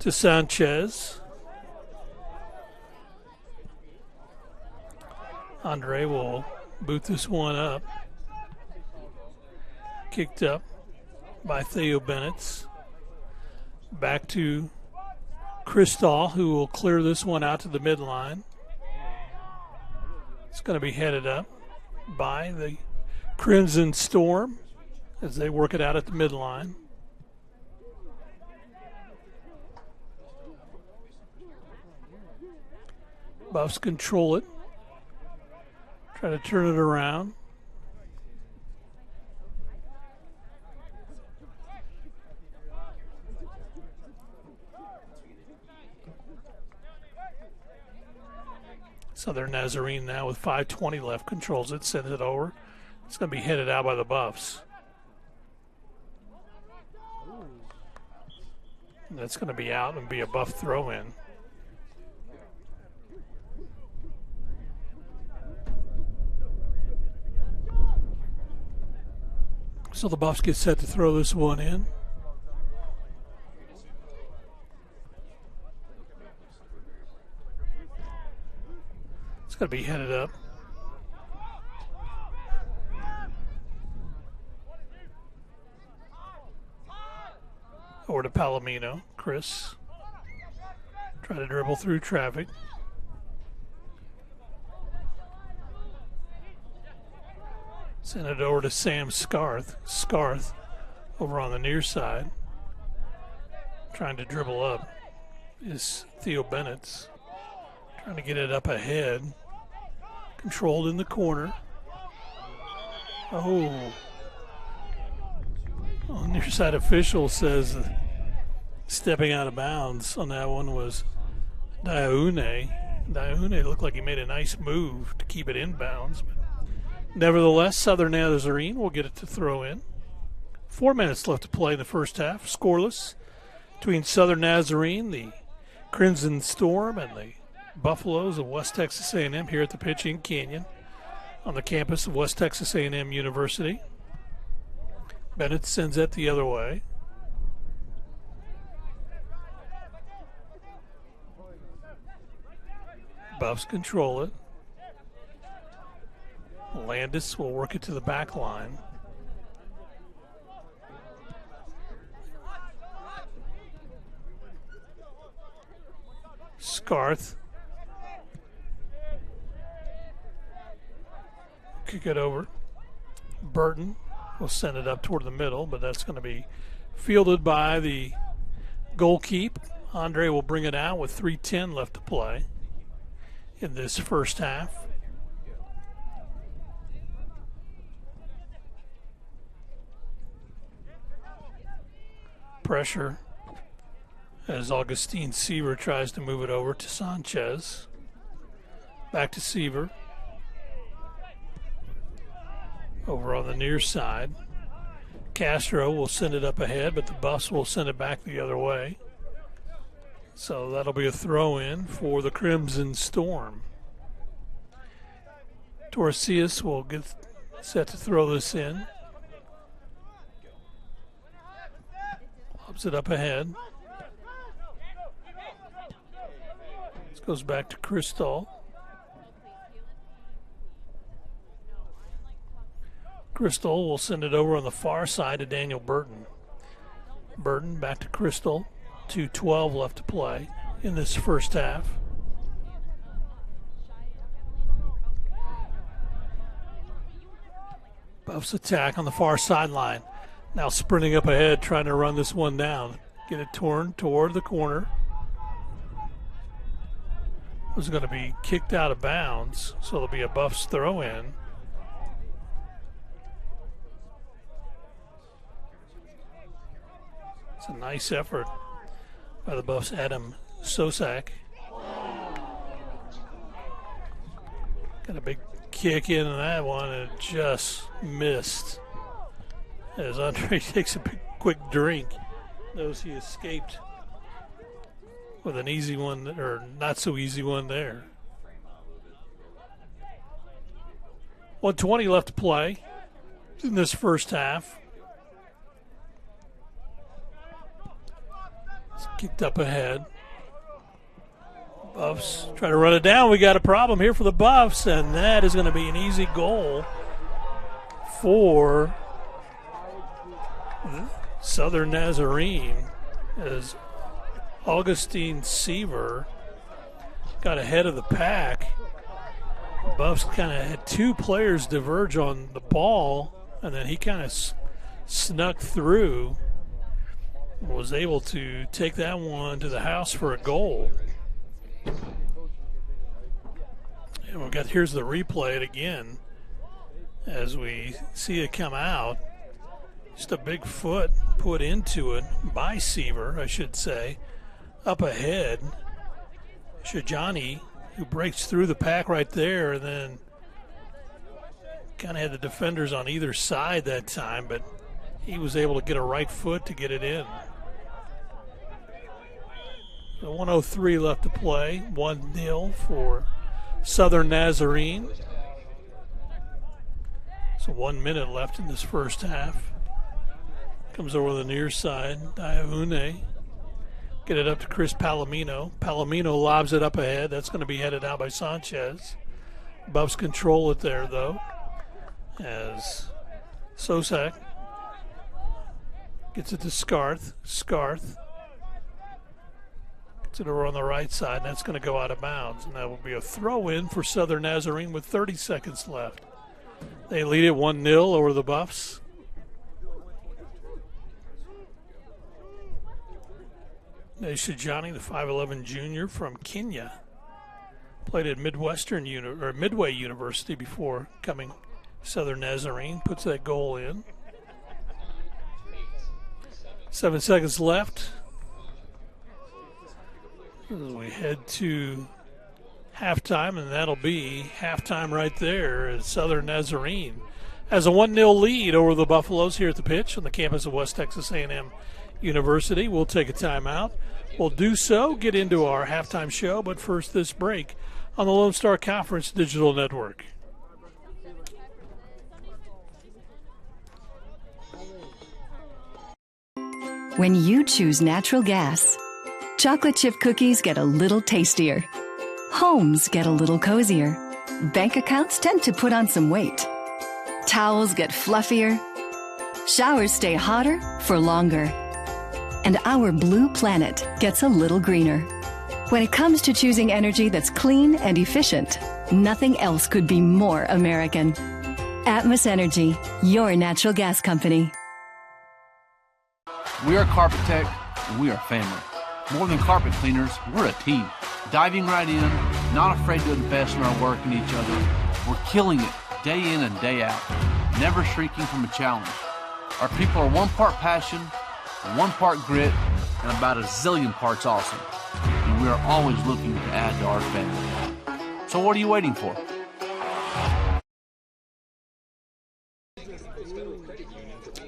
to Sanchez. Andre will boot this one up. Kicked up by Theo Bennett. Back to Cristal, who will clear this one out to the midline. It's going to be headed up by the Crimson Storm as they work it out at the midline. Buffs control it. Try to turn it around. Southern Nazarene now with 5:20 left controls it, sends it over. It's going to be headed out by the Buffs. That's going to be out and be a Buff throw-in. So the Buffs get set to throw this one in. It's going to be headed up. Over to Palomino. Chris. Try to dribble through traffic. Send it over to Sam Scarth. Scarth over on the near side. Trying to dribble up is Theo Bennett. Trying to get it up ahead. Controlled in the corner. Oh. On near side official says stepping out of bounds on that one was Daune. Daune looked like he made a nice move to keep it in bounds. Nevertheless, Southern Nazarene will get it to throw in. 4 minutes left to play in the first half. Scoreless between Southern Nazarene, the Crimson Storm, and the Buffaloes of West Texas A&M here at the Pitching Canyon on the campus of West Texas A&M University. Bennett sends it the other way. Buffs control it. Landis will work it to the back line. Scarth. Kick it over. Burton will send it up toward the middle, but that's going to be fielded by the goalkeeper. Andre will bring it out with 3:10 left to play in this first half. Pressure as Augustine Seaver tries to move it over to Sanchez. Back to Seaver. Over on the near side. Castro will send it up ahead, but the Buffs will send it back the other way. So that'll be a throw-in for the Crimson Storm. Torresias will get set to throw this in. Lobs it up ahead. This goes back to Cristal. Cristal will send it over on the far side to Daniel Burton. Burton back to Cristal. 2:12 left to play in this first half. Buffs attack on the far sideline. Now sprinting up ahead, trying to run this one down. Get it torn toward the corner. It was going to be kicked out of bounds, so it'll be a Buffs throw in. It's a nice effort by the Buffs' Adam Sosak. Got a big kick into that one, and it just missed. As Andre takes a quick drink, knows he escaped with an easy one, or not so easy one there. 1:20 left to play in this first half. It's kicked up ahead. Buffs try to run it down. We got a problem here for the Buffs, and that is going to be an easy goal for Southern Nazarene, as Augustine Seaver got ahead of the pack. Buffs kind of had two players diverge on the ball, and then he kind of snuck through, was able to take that one to the house for a goal. And here's the replay again as we see it come out. Just a big foot put into it by Seaver, I should say. Up ahead, Shajani, who breaks through the pack right there, and then kind of had the defenders on either side that time, but he was able to get a right foot to get it in. So 1:03 left to play, 1-0 for Southern Nazarene. So 1 minute left in this first half. Comes over the near side, Diahune. Get it up to Chris Palomino. Palomino lobs it up ahead. That's going to be headed out by Sanchez. Buffs control it there, though, as Sosak gets it to Scarth. Scarth gets it over on the right side, and that's going to go out of bounds. And that will be a throw-in for Southern Nazarene with 30 seconds left. They lead it 1-0 over the Buffs. Shajani, the 5'11 junior from Kenya, played at Midway University before coming Southern Nazarene, puts that goal in. 7 seconds left as we head to halftime, and that'll be halftime right there as Southern Nazarene has a 1-0 lead over the Buffaloes here at the pitch on the campus of West Texas A&M University. We'll take a timeout. We'll do so, get into our halftime show, but first this break on the Lone Star Conference Digital Network. When you choose natural gas, chocolate chip cookies get a little tastier. Homes get a little cozier. Bank accounts tend to put on some weight. Towels get fluffier. Showers stay hotter for longer. And our blue planet gets a little greener. When it comes to choosing energy that's clean and efficient, nothing else could be more American. Atmos Energy, your natural gas company. We are Carpet Tech, and we are family. More than carpet cleaners, we're a team. Diving right in, not afraid to invest in our work and each other. We're killing it day in and day out, never shrinking from a challenge. Our people are 1 part passion, 1 part grit, and about a zillion parts awesome. And we are always looking to add to our family. So what are you waiting for?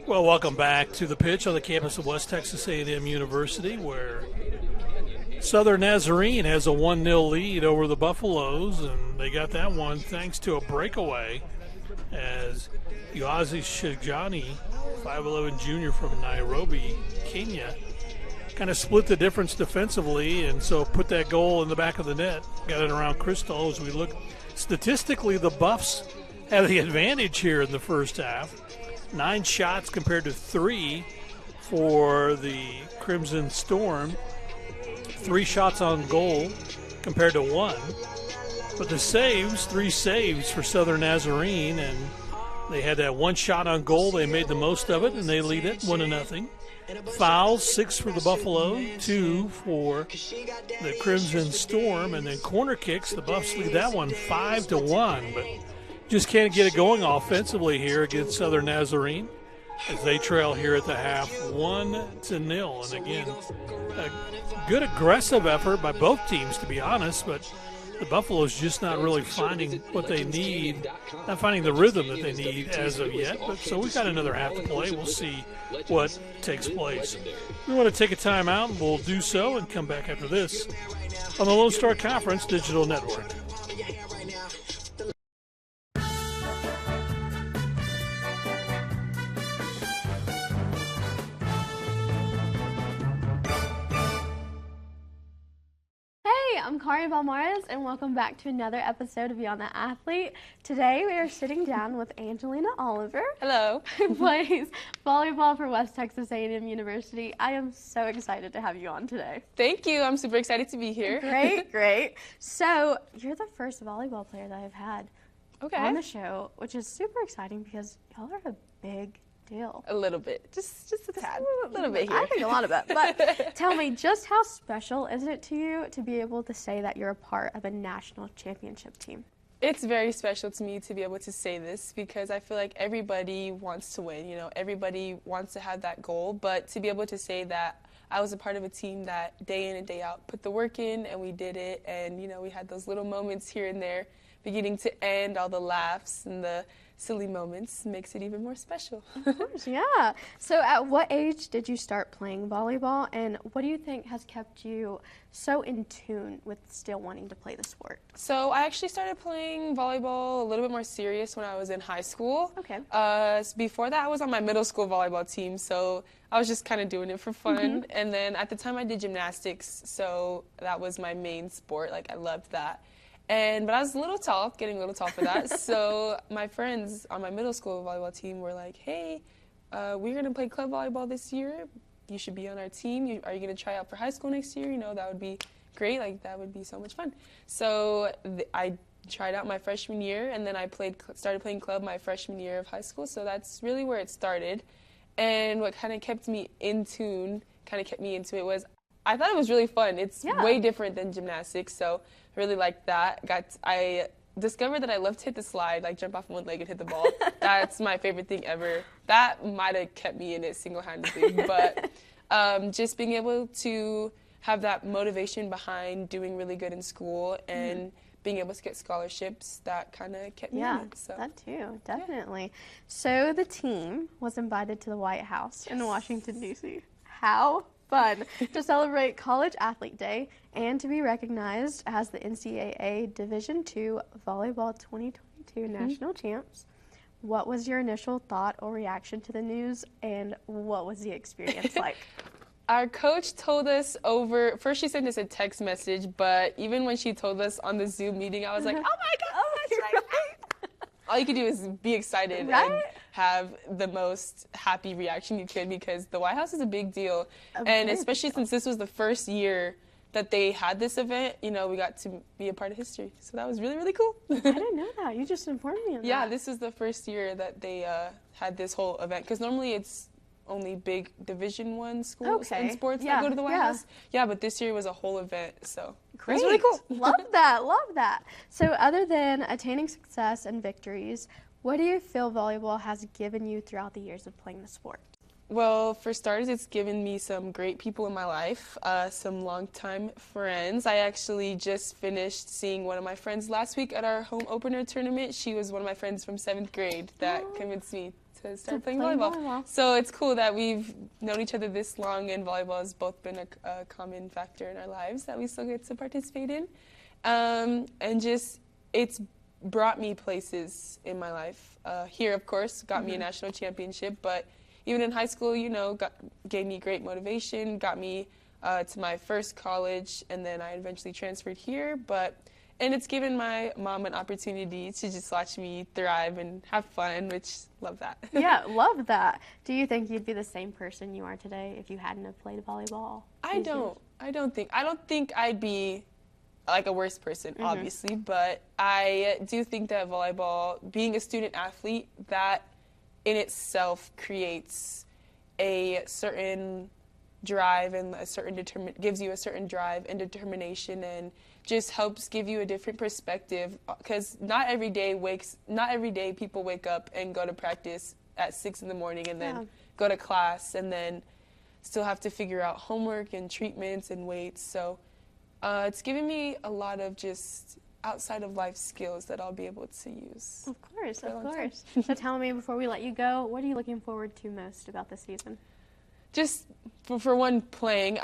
Well, welcome back to the pitch on the campus of West Texas A&M University, where Southern Nazarene has a 1-0 lead over the Buffaloes, and they got that one thanks to a breakaway as Uazi Shijani, 5'11 junior from Nairobi, Kenya, kind of split the difference defensively, and so put that goal in the back of the net. Got it around Crystal. As we look statistically, the Buffs have the advantage here in the first half. 9 shots compared to 3 for the Crimson Storm. 3 shots on goal compared to 1. But the saves, 3 saves for Southern Nazarene, and they had that 1 shot on goal. They made the most of it, and they lead it 1-0. Fouls, 6 for the Buffalo, 2 for the Crimson Storm, and then corner kicks. The Buffs lead that one 5-1, but just can't get it going offensively here against Southern Nazarene as they trail here at the half 1-0. And again, a good aggressive effort by both teams, to be honest, but the Buffaloes just not really finding what they need, not finding the rhythm that they need as of yet. But so we've got another half to play. We'll see what takes place. We want to take a time out, and we'll do so and come back after this on the Lone Star Conference Digital Network. I'm Kari Balmares, and welcome back to another episode of Beyond the Athlete. Today we are sitting down with Angelina Oliver. Hello. Who plays volleyball for West Texas A&M University. I am so excited to have you on today. Thank you. I'm super excited to be here. Great. So you're the first volleyball player that I've had on the show, which is super exciting because y'all are a big deal. A little bit. Just a tad. A little bit here. I think a lot of it. But tell me, just how special is it to you to be able to say that you're a part of a national championship team? It's very special to me to be able to say this because I feel like everybody wants to win. You know, everybody wants to have that goal. But to be able to say that I was a part of a team that day in and day out put the work in and we did it. And, you know, we had those little moments here and there, beginning to end, all the laughs and the silly moments makes it even more special. Of course, yeah. So at what age did you start playing volleyball, and what do you think has kept you so in tune with still wanting to play the sport? So I actually started playing volleyball a little bit more serious when I was in high school. Okay. Before that, I was on my middle school volleyball team, so I was just kind of doing it for fun. And then at the time, I did gymnastics, so that was my main sport. Like, I loved that. But I was a little tall, getting a little tall for that. So my friends on my middle school volleyball team were like, hey, we're going to play club volleyball this year. You should be on our team. Are you going to try out for high school next year? You know, that would be great. Like, that would be so much fun. So I tried out my freshman year, and then I started playing club my freshman year of high school. So that's really where it started. And what kind of kept me in tune, kind of kept me into it was I thought it was really fun. It's way different than gymnastics, so I really liked that. I discovered that I love to hit the slide, like jump off one leg and hit the ball. That's my favorite thing ever. That might have kept me in it single-handedly, but just being able to have that motivation behind doing really good in school and being able to get scholarships, that kind of kept me in it. So. That too, definitely. Yeah. So the team was invited to the White House in Washington, D.C. How fun to celebrate College Athlete Day and to be recognized as the NCAA Division II Volleyball 2022 National Champs. What was your initial thought or reaction to the news, and what was the experience like? Our coach told us first she sent us a text message, but even when she told us on the Zoom meeting, I was like, oh my gosh, all you could do is be excited and have the most happy reaction you could because the White House is a big deal. And especially since this was the first year that they had this event, you know, we got to be a part of history. So that was really, really cool. I didn't know that. You just informed me of that. Yeah, this was the first year that they had this whole event because normally it's only big Division I schools and sports that go to the White House. Yeah, but this year was a whole event, so great. It was really cool. Love that. So other than attaining success and victories, what do you feel volleyball has given you throughout the years of playing the sport? Well, for starters, it's given me some great people in my life, some longtime friends. I actually just finished seeing one of my friends last week at our home opener tournament. She was one of my friends from 7th grade that convinced me to start playing volleyball. So it's cool that we've known each other this long, and volleyball has both been a common factor in our lives that we still get to participate in. And just, it's brought me places in my life. Here, of course, got me a national championship, but even in high school, you know, gave me great motivation, got me to my first college, and then I eventually transferred here. And it's given my mom an opportunity to just watch me thrive and have fun, which love that. Yeah, love that. Do you think you'd be the same person you are today if you hadn't have played volleyball? I don't think I'd be like a worse person, obviously, but I do think that volleyball, being a student athlete, that in itself creates a certain drive and gives you a certain drive and determination, and just helps give you a different perspective, because not every day people wake up and go to practice at 6 in the morning and then go to class and then still have to figure out homework and treatments and weights. So it's given me a lot of just outside of life skills that I'll be able to use. Of course, for a of long time. course. So tell me, before we let you go, what are you looking forward to most about this season? Just for one, playing.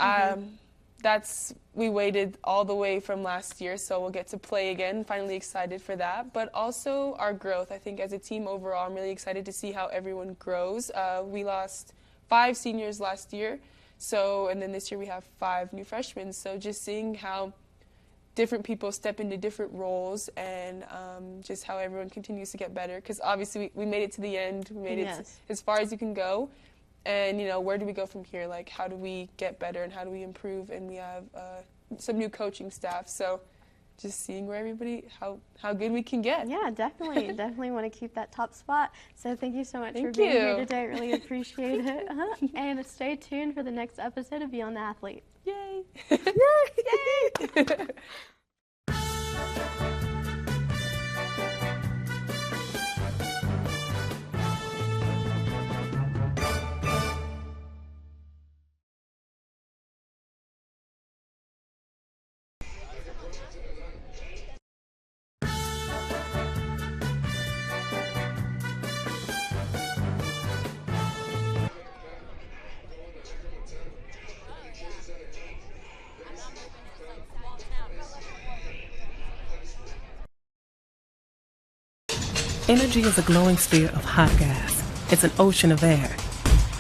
We waited all the way from last year, so we'll get to play again. Finally excited for that. But also our growth. I think as a team overall, I'm really excited to see how everyone grows. We lost 5 seniors last year, and then this year we have 5 new freshmen. So just seeing how different people step into different roles and just how everyone continues to get better. Because obviously we made it to the end. We made it as far as you can go. And, where do we go from here? Like, how do we get better and how do we improve? And we have some new coaching staff. So just seeing where everybody, how good we can get. Yeah, definitely. Definitely want to keep that top spot. So thank you so much for Thank being you. here today. Really appreciate it. And stay tuned for the next episode of Beyond the Athlete. Yay! Yay! Energy is a glowing sphere of hot gas. It's an ocean of air.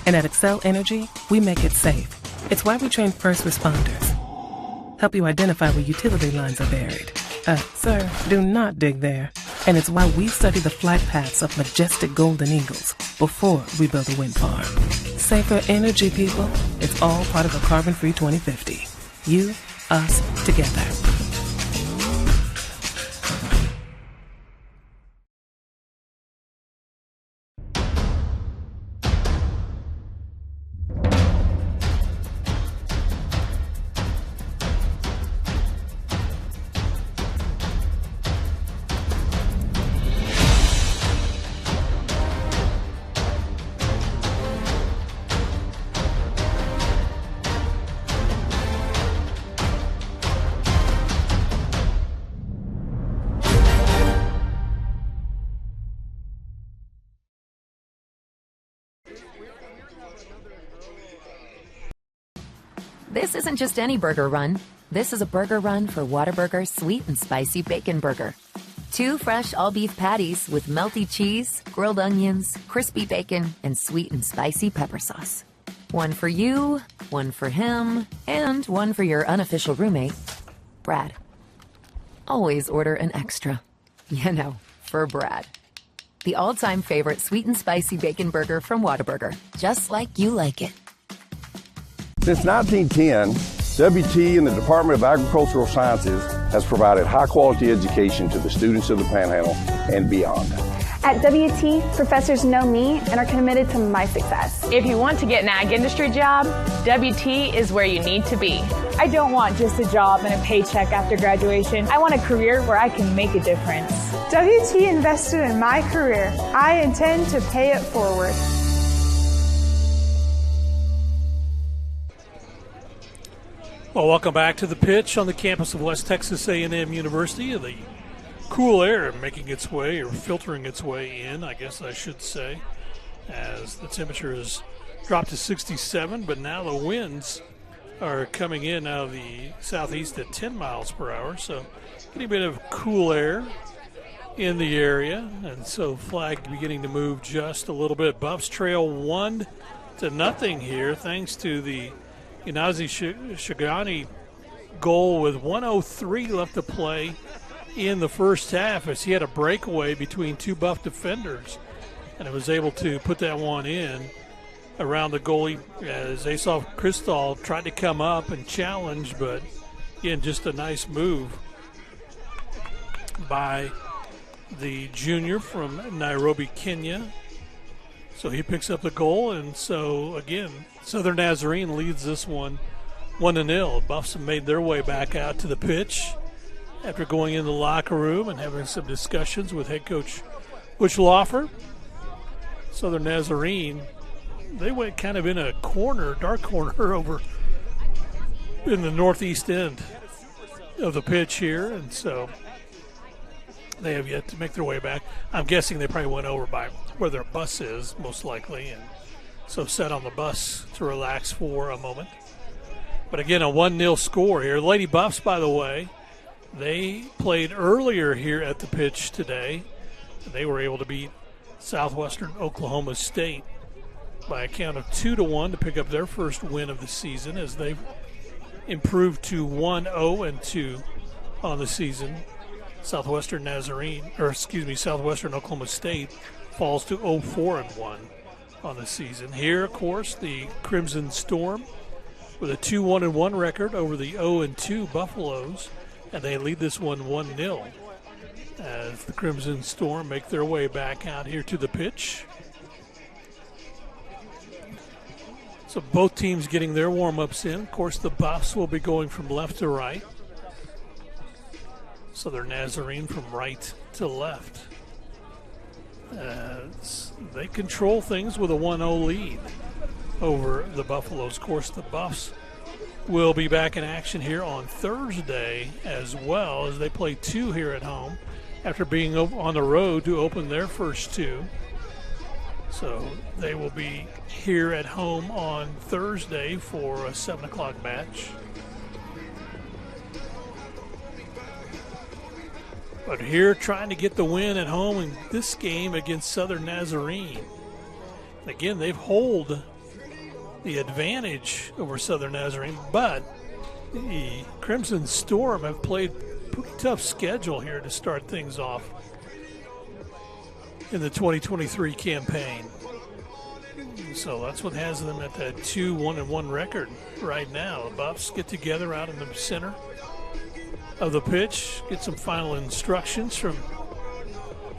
And at Excel Energy, we make it safe. It's why we train first responders. Help you identify where utility lines are buried. Sir, do not dig there. And it's why we study the flight paths of majestic golden eagles before we build a wind farm. Safer energy, people. It's all part of a carbon-free 2050. You, us, together. This isn't just any burger run. This is a burger run for Whataburger's Sweet and Spicy Bacon Burger. 2 fresh all-beef patties with melty cheese, grilled onions, crispy bacon, and sweet and spicy pepper sauce. 1 for you, 1 for him, and 1 for your unofficial roommate, Brad. Always order an extra. For Brad. The all-time favorite Sweet and Spicy Bacon Burger from Whataburger. Just like you like it. Since 1910, WT and the Department of Agricultural Sciences has provided high-quality education to the students of the Panhandle and beyond. At WT, professors know me and are committed to my success. If you want to get an ag industry job, WT is where you need to be. I don't want just a job and a paycheck after graduation. I want a career where I can make a difference. WT invested in my career. I intend to pay it forward. Well, welcome back to the pitch on the campus of West Texas A&M University. The cool air making its way, or filtering its way in, I guess I should say, as the temperature has dropped to 67, but now the winds are coming in out of the southeast at 10 miles per hour, so getting a bit of cool air in the area, and so flag beginning to move just a little bit. Buffs trail 1-0 here, thanks to the Inazi Shagani goal with 1:03 left to play in the first half, as he had a breakaway between 2 Buff defenders and was able to put that one in around the goalie as Asaf Kristal tried to come up and challenge, but again, just a nice move by the junior from Nairobi, Kenya. So he picks up the goal, and so again, Southern Nazarene leads this one 1-0. Buffs have made their way back out to the pitch after going in the locker room and having some discussions with head coach Butch Lawfer. Southern Nazarene, they went kind of in a corner, dark corner over in the northeast end of the pitch here, and so They have yet to make their way back. I'm guessing they probably went over by where their bus is, most likely, and so sat on the bus to relax for a moment. But again, a 1-0 score here. Lady Buffs, by the way, they played earlier here at the pitch today. They were able to beat Southwestern Oklahoma State by a count of 2-1 to pick up their first win of the season as they've improved to 1-0-2 on the season. Southwestern Oklahoma State falls to 0-4-1 on the season. Here, of course, the Crimson Storm with a 2-1-1 record over the 0-2 Buffaloes, and they lead this one 1-0 as the Crimson Storm make their way back out here to the pitch. So both teams getting their warm-ups in. Of course, the Buffs will be going from left to right. Southern Nazarene from right to left. They control things with a 1-0 lead over the Buffaloes. Of course, the Buffs will be back in action here on Thursday as well as they play 2 here at home after being on the road to open their first 2. So they will be here at home on Thursday for a 7 o'clock match. But here trying to get the win at home in this game against Southern Nazarene. Again, they've held the advantage over Southern Nazarene, but the Crimson Storm have played a pretty tough schedule here to start things off in the 2023 campaign. So that's what has them at that 2-1-1 record right now. The Buffs get together out in the center of the pitch, get some final instructions from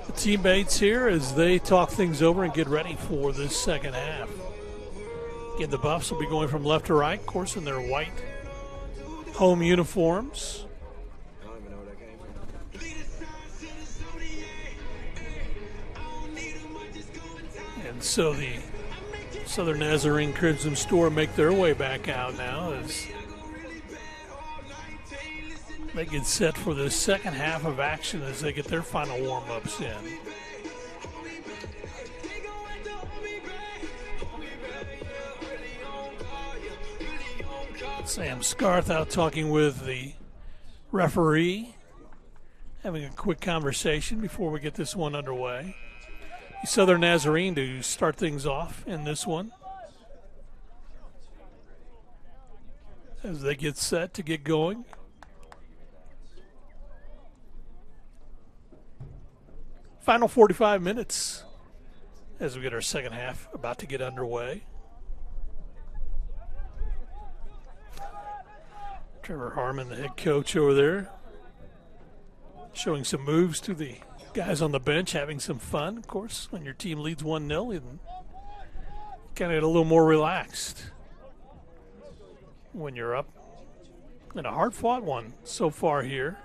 the teammates here as they talk things over and get ready for this second half. Again, the Buffs will be going from left to right, of course, in their white home uniforms. And so the Southern Nazarene Crimson Storm make their way back out now as they get set for the second half of action as they get their final warm-ups in. Sam Scarth out talking with the referee, having a quick conversation before we get this one underway. Southern Nazarene to start things off in this one as they get set to get going. Final 45 minutes as we get our second half about to get underway. Trevor Harmon, the head coach over there, showing some moves to the guys on the bench, having some fun. Of course, when your team leads 1-0, you kind of get a little more relaxed when you're up. And a hard-fought one so far here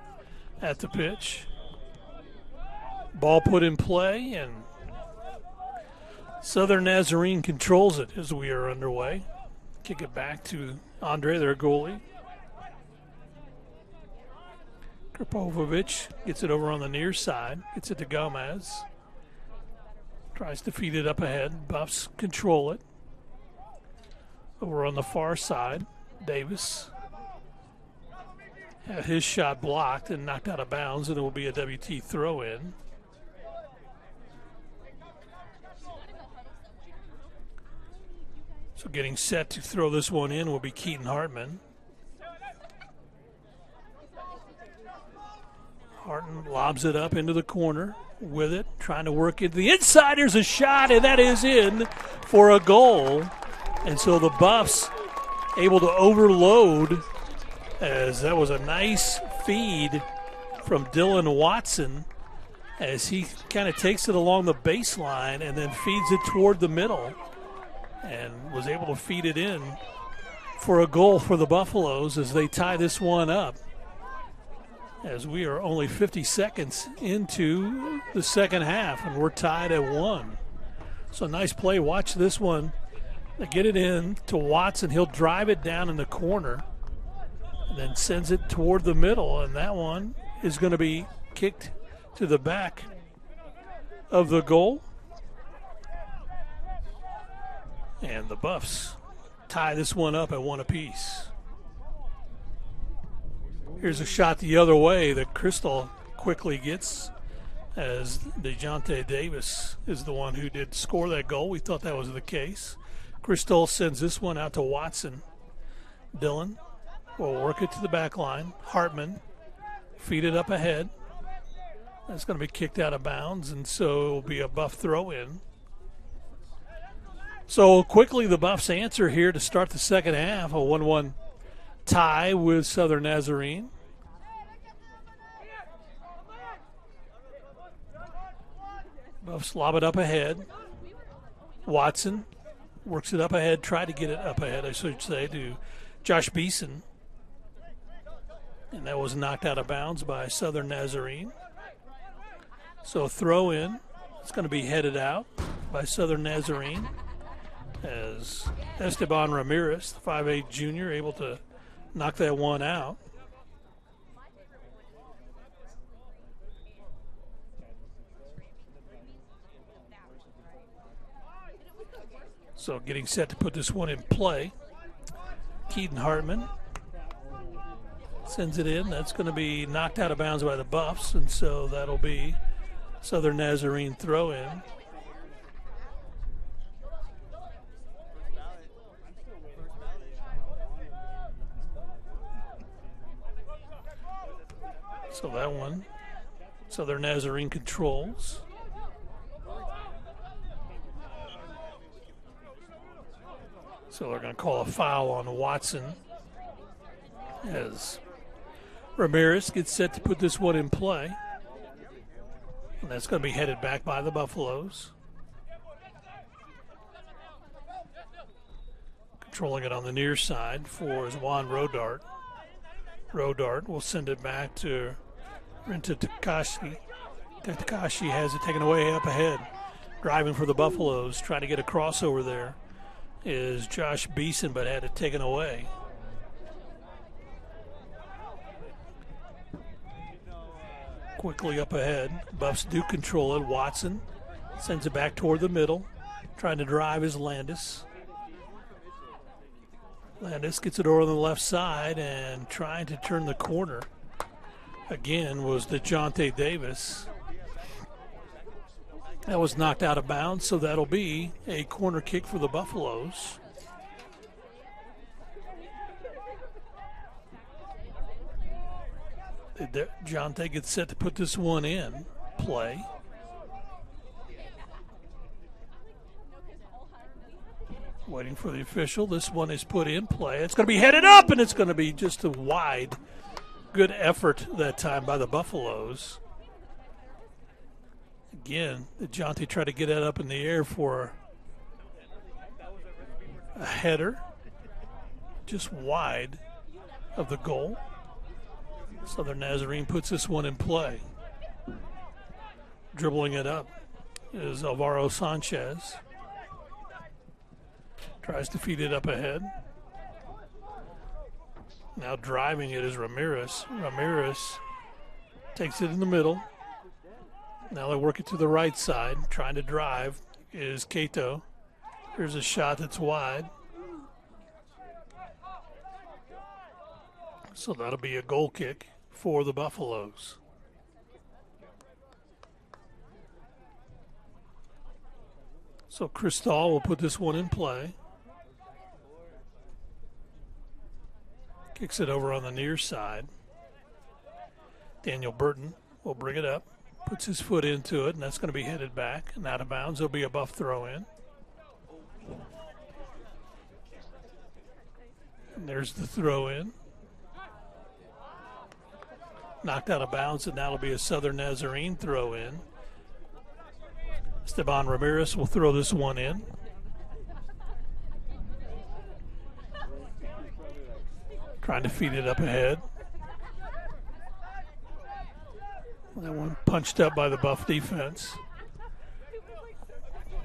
at the pitch. Ball put in play, and Southern Nazarene controls it as we are underway. Kick it back to Andre, their goalie. Krapovovich gets it over on the near side, gets it to Gomez. Tries to feed it up ahead. Buffs control it. Over on the far side, Davis had his shot blocked and knocked out of bounds, and it will be a WT throw-in. So getting set to throw this one in will be Keaton Hartman. Harton lobs it up into the corner with it, trying to work it. The inside, here's a shot, and that is in for a goal. And so the Buffs able to overload as that was a nice feed from Dylan Watson as he kind of takes it along the baseline and then feeds it toward the middle and was able to feed it in for a goal for the Buffaloes as they tie this one up. As we are only 50 seconds into the second half, and we're tied at 1. So nice play. Watch this one. They get it in to Watson. He'll drive it down in the corner and then sends it toward the middle, and that one is going to be kicked to the back of the goal. And the Buffs tie this one up at 1 apiece. Here's a shot the other way that Crystal quickly gets, as DeJounte Davis is the one who did score that goal. We thought that was the case. Crystal sends this one out to Watson. Dillon will work it to the back line. Hartman feed it up ahead. That's going to be kicked out of bounds, and so it will be a Buff throw-in. So quickly the Buffs answer here to start the second half, a 1-1 tie with Southern Nazarene. Buffs lob it up ahead. Watson works it up ahead, try to get it up ahead, I should say, to Josh Beeson. And that was knocked out of bounds by Southern Nazarene. So throw in. It's going to be headed out by Southern Nazarene, as Esteban Ramirez, the 5'8 junior, able to knock that one out. So getting set to put this one in play. Keaton Hartman sends it in. That's going to be knocked out of bounds by the Buffs, and so that'll be Southern Nazarene throw-in. So that one, Southern Nazarene controls. So they're going to call a foul on Watson as Ramirez gets set to put this one in play. And that's going to be headed back by the Buffaloes. Controlling it on the near side for Juan Rodart. Rodart will send it back to Renta Takashi. Takashi has it taken away up ahead. Driving for the Buffaloes, trying to get a crossover there is Josh Beeson, but had it taken away. Quickly up ahead. Buffs do control it. Watson sends it back toward the middle. Trying to drive is Landis. Landis gets it over on the left side and trying to turn the corner. Again was DeJounte Davis. That was knocked out of bounds, so that'll be a corner kick for the Buffaloes. DeJounte gets set to put this one in play. Waiting for the official. This one is put in play. It's going to be headed up, and it's going to be just a wide. Good effort that time by the Buffaloes. Again, DeJounte tried to get that up in the air for a header. Just wide of the goal. Southern Nazarene puts this one in play. Dribbling it up is Alvaro Sanchez. Tries to feed it up ahead. Now driving it is Ramirez. Ramirez takes it in the middle. Now they work it to the right side. Trying to drive is Cato. Here's a shot that's wide. So that'll be a goal kick for the Buffaloes. So Cristal will put this one in play. Kicks it over on the near side. Daniel Burton will bring it up. Puts his foot into it, and that's going to be headed back and out of bounds. There'll be a Buff throw in. And there's the throw in. Knocked out of bounds, and now it'll be a Southern Nazarene throw in. Esteban Ramirez will throw this one in. Trying to feed it up ahead. That one punched up by the Buff defense.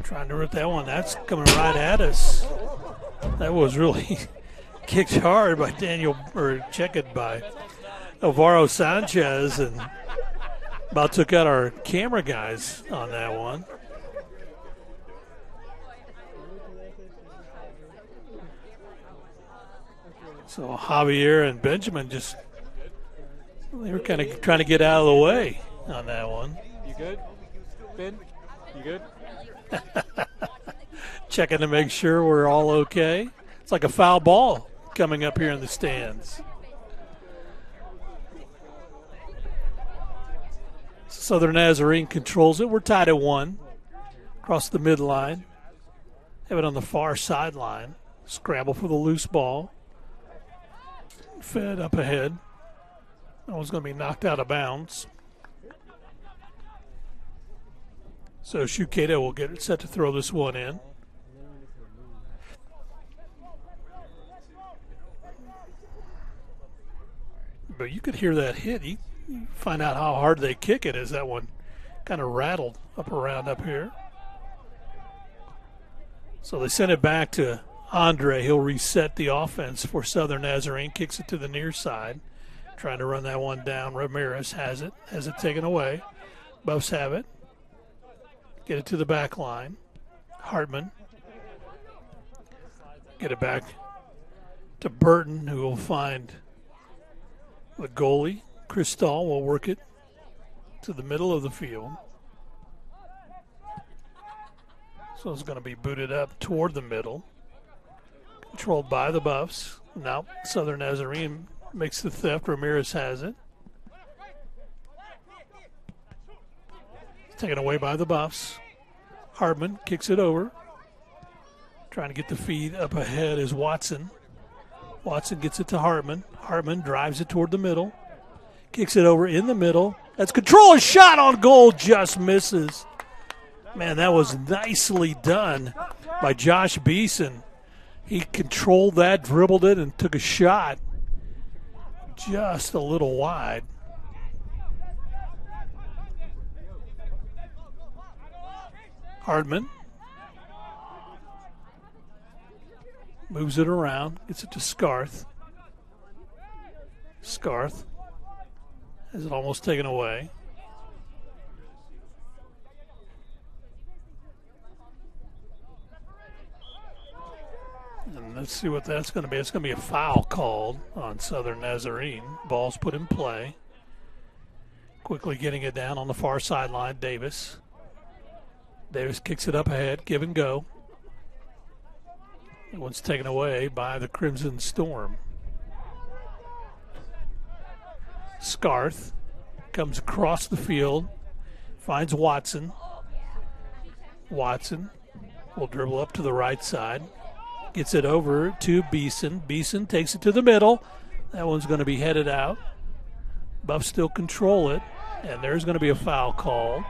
Trying to rip that one. That's coming right at us. That was really kicked hard by checked by Alvaro Sanchez, and About took out our camera guys on that one. So Javier and Benjamin they were kind of trying to get out of the way on that one. You good, Ben? You good? Checking to make sure we're all okay. It's like a foul ball coming up here in the stands. Southern Nazarene controls it. We're tied at 1. Across the midline. Have it on the far sideline. Scramble for the loose ball. Fed up ahead. That one's going to be knocked out of bounds. So Shukeda will get it set to throw this one in. But you could hear that hit. You find out how hard they kick it as that one kind of rattled up around up here. So they send it back to Andre. He'll reset the offense for Southern Nazarene. Kicks it to the near side. Trying to run that one down. Ramirez has it taken away. Buffs have it. Get it to the back line. Hartman. Get it back to Burton, who will find the goalie. Cristal will work it to the middle of the field. So it's going to be booted up toward the middle. Controlled by the Buffs. Now Southern Nazarene makes the theft. Ramirez has it. Taken away by the Buffs. Hardman kicks it over. Trying to get the feed up ahead is Watson. Watson gets it to Hartman. Hartman drives it toward the middle. Kicks it over in the middle. That's control. A shot on goal just misses. Man, that was nicely done by Josh Beeson. He controlled that, dribbled it, and took a shot just a little wide. Hardman moves it around, gets it to Scarth. Scarth has it almost taken away. And let's see what that's going to be. It's going to be a foul called on Southern Nazarene. Ball's put in play. Quickly getting it down on the far sideline, Davis. Davis kicks it up ahead, give and go. That one's taken away by the Crimson Storm. Scarth comes across the field, finds Watson. Watson will dribble up to the right side, gets it over to Beeson. Beeson takes it to the middle. That one's going to be headed out. Buffs still control it, and there's going to be a foul called.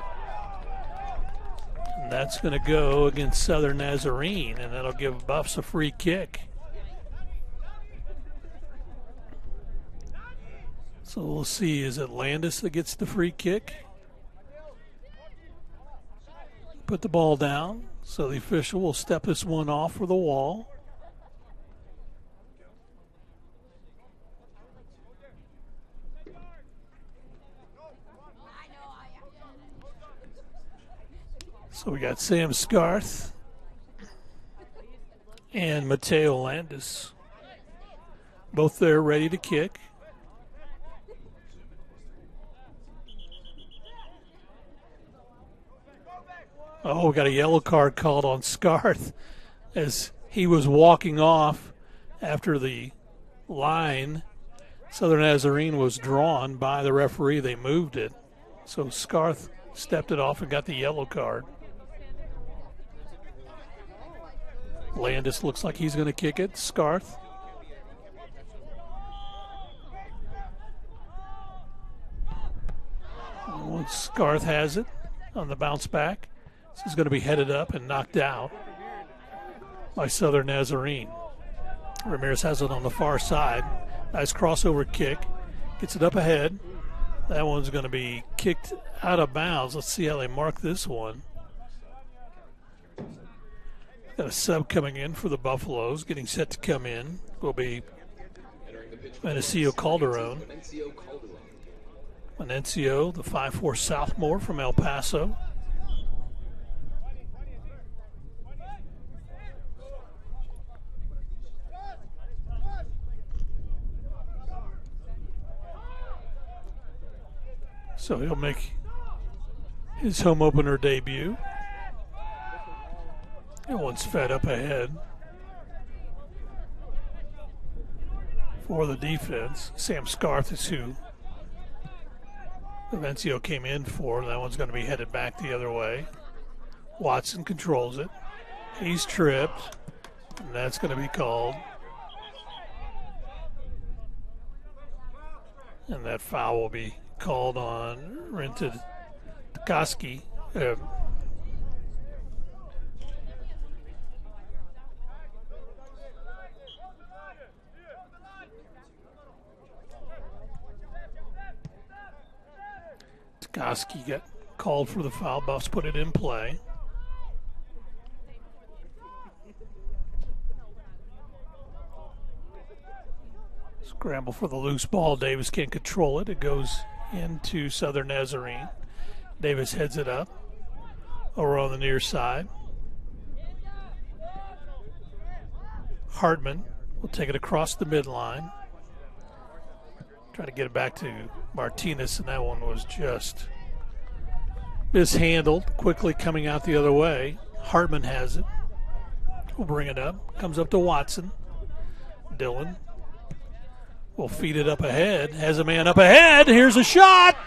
And that's going to go against Southern Nazarene, and that'll give Buffs a free kick. So we'll see, is it Landis that gets the free kick? Put the ball down, so the official will step this one off for the wall. So we got Sam Scarth and Mateo Landis. Both there ready to kick. Oh, we got a yellow card called on Scarth as he was walking off after the line. Southern Nazarene was drawn by the referee. They moved it. So Scarth stepped it off and got the yellow card. Landis looks like he's going to kick it. Scarth. Once Scarth has it on the bounce back, this is going to be headed up and knocked out by Southern Nazarene. Ramirez has it on the far side. Nice crossover kick. Gets it up ahead. That one's going to be kicked out of bounds. Let's see how they mark this one. Got a sub coming in for the Buffaloes. Getting set to come in will be Mencio Calderon. Menencio, the 5'4" sophomore from El Paso. So he'll make his home opener debut. And one's fed up ahead for the defense. Sam Scarth is who Menencio came in for. That one's going to be headed back the other way. Watson controls it. He's tripped, and that's going to be called. And that foul will be called on Rented Takaski. Takaski got called for the foul. Buffs put it in play. Scramble for the loose ball. Davis can't control it. It goes into Southern Nazarene. Davis heads it up over on the near side. Hartman will take it across the midline. Try to get it back to Martinez, and that one was just mishandled. Quickly coming out the other way. Hartman has it. We'll bring it up. Comes up to Watson. Dillon will feed it up ahead. Has a man up ahead. Here's a shot.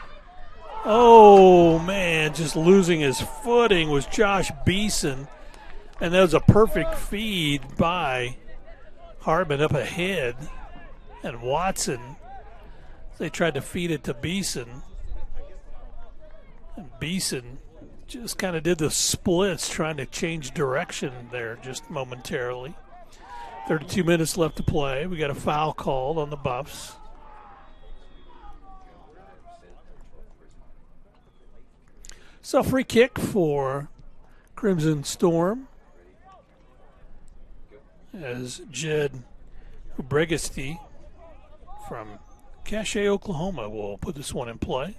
Oh, man, just losing his footing was Josh Beeson. And that was a perfect feed by Hartman up ahead. And Watson, they tried to feed it to Beeson. And Beeson just kind of did the splits, trying to change direction there just momentarily. 32 minutes left to play. We got a foul called on the Buffs. So free kick for Crimson Storm as Jed Bregasty from Cache, Oklahoma will put this one in play.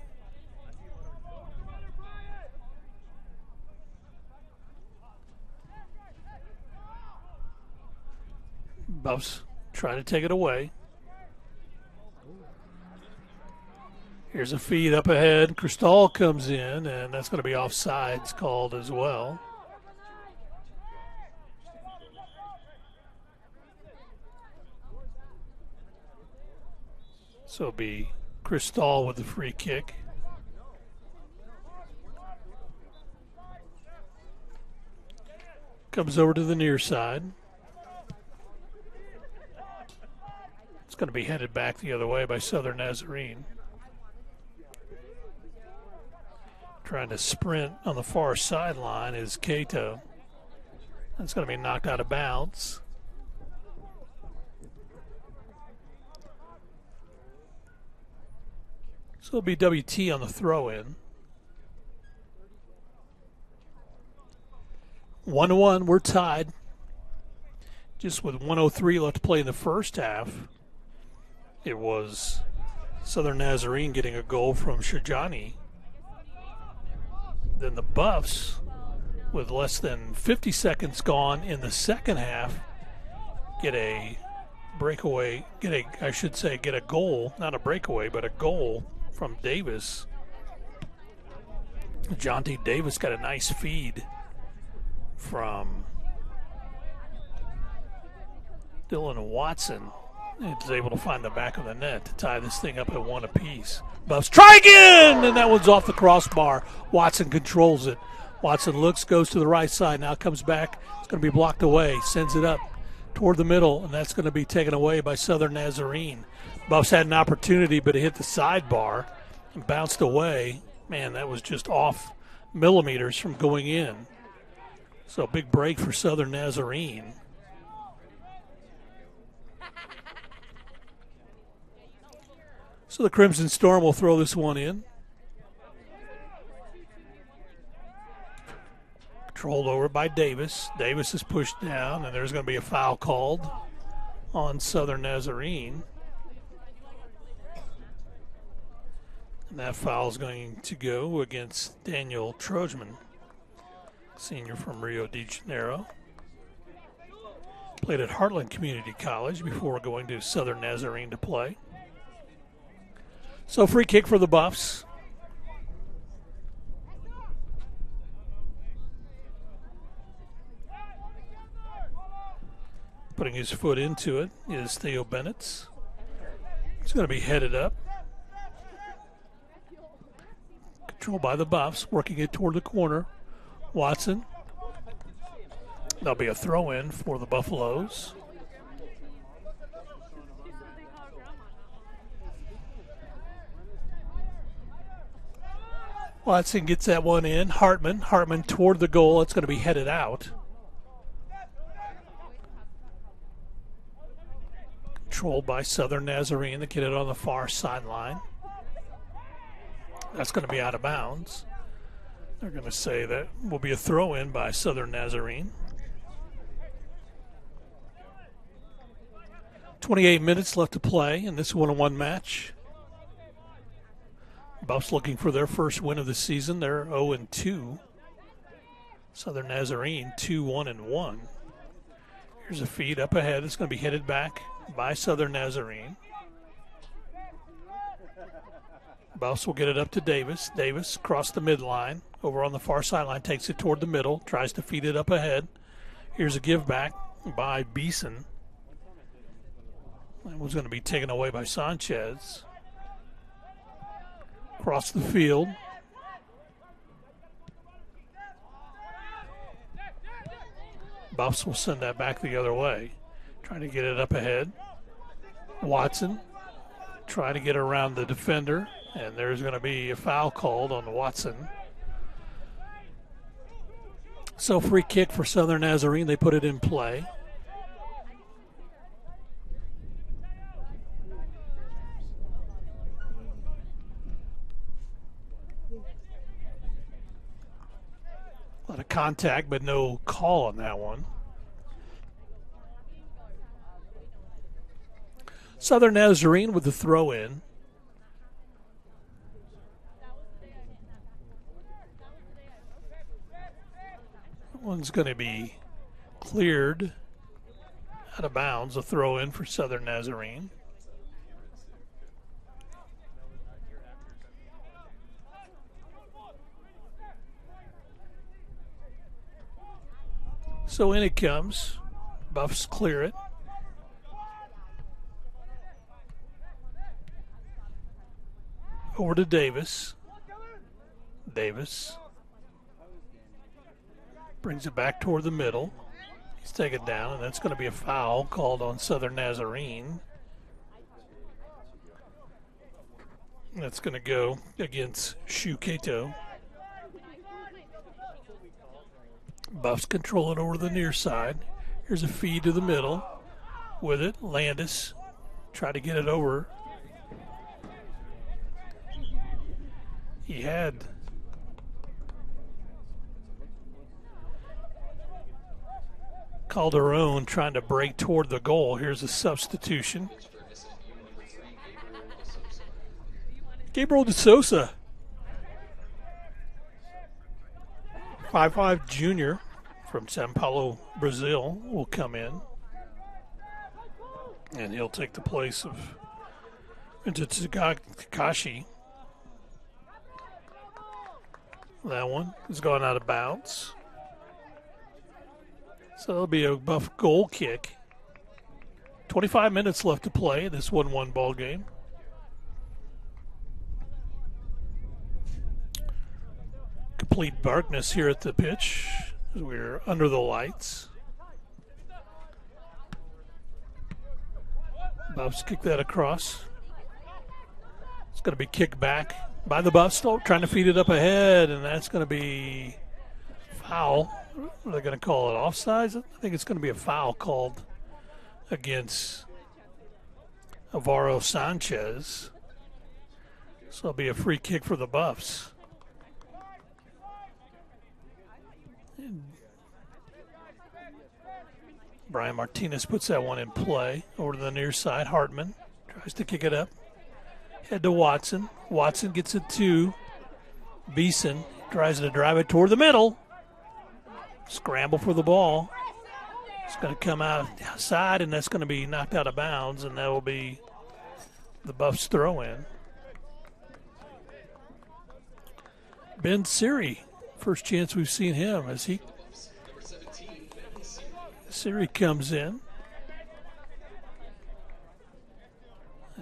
Buffs trying to take it away. Here's a feed up ahead. Cristal comes in, and that's going to be offsides called as well. So it'll be Cristal with the free kick. Comes over to the near side. It's going to be headed back the other way by Southern Nazarene. Trying to sprint on the far sideline is Cato. That's going to be knocked out of bounds. So it'll be WT on the throw-in. 1-1, we're tied. Just with 1:03 left to play in the first half. It was Southern Nazarene getting a goal from Shajani. Then the Buffs, with less than 50 seconds gone in the second half, get a breakaway, get a goal, not a breakaway, but a goal from Davis. Jonte Davis got a nice feed from Dylan Watson. Is able to find the back of the net to tie this thing up at one apiece. Buffs try again, and that one's off the crossbar. Watson controls it. Watson looks, goes to the right side, now comes back. It's going to be blocked away, sends it up toward the middle, and that's going to be taken away by Southern Nazarene. Buffs had an opportunity, but it hit the sidebar and bounced away. Man, that was just off millimeters from going in. So a big break for Southern Nazarene. So the Crimson Storm will throw this one in. Controlled over by Davis. Davis is pushed down, and there's going to be a foul called on Southern Nazarene. And that foul is going to go against Daniel Trojman, senior from Rio de Janeiro. Played at Heartland Community College before going to Southern Nazarene to play. So free kick for the Buffs. Putting his foot into it is Theo Bennett. It's going to be headed up. Controlled by the Buffs, working it toward the corner. Watson. There'll be a throw-in for the Buffaloes. Watson gets that one in. Hartman toward the goal. It's going to be headed out. Controlled by Southern Nazarene. They get it on the far sideline. That's going to be out of bounds. They're going to say that will be a throw-in by Southern Nazarene. 28 minutes left to play in this one-on-one match. Buffs looking for their first win of the season. They're 0-2. Southern Nazarene 2-1-1. Here's a feed up ahead. It's going to be headed back by Southern Nazarene. Buffs will get it up to Davis. Davis across the midline. Over on the far sideline, takes it toward the middle. Tries to feed it up ahead. Here's a give back by Beeson. That was going to be taken away by Sanchez. Across the field. Buffs will send that back the other way. Trying to get it up ahead. Watson trying to get around the defender. And there's going to be a foul called on Watson. So free kick for Southern Nazarene. They put it in play. A lot of contact, but no call on that one. Southern Nazarene with the throw-in. That one's going to be cleared out of bounds. A throw-in for Southern Nazarene. So in it comes. Buffs clear it. Over to Davis. Davis brings it back toward the middle. He's taken down, and that's going to be a foul called on Southern Nazarene. That's going to go against Shukato. Buffs control it over the near side. Here's a feed to the middle. With it, Landis try to get it over. He had Calderon trying to break toward the goal. Here's a substitution. Gabriel de Sousa, 5'5" junior from Sao Paulo, Brazil, will come in. And he'll take the place of Takashi. That one is going out of bounds. So it'll be a Buff goal kick. 25 minutes left to play in this 1-1 ball game. Complete darkness here at the pitch as we're under the lights. Buffs kick that across. It's going to be kicked back by the Buffs, still trying to feed it up ahead, and that's going to be foul. Are they going to call it offsides? I think it's going to be a foul called against Alvaro Sanchez. So it'll be a free kick for the Buffs. Brian Martinez puts that one in play over to the near side. Hartman tries to kick it up. Head to Watson. Watson gets it to Beeson. Tries to drive it toward the middle. Scramble for the ball. It's going to come outside, and that's going to be knocked out of bounds, and that will be the Buffs throw in. Ben Siri, first chance we've seen him as Siri comes in.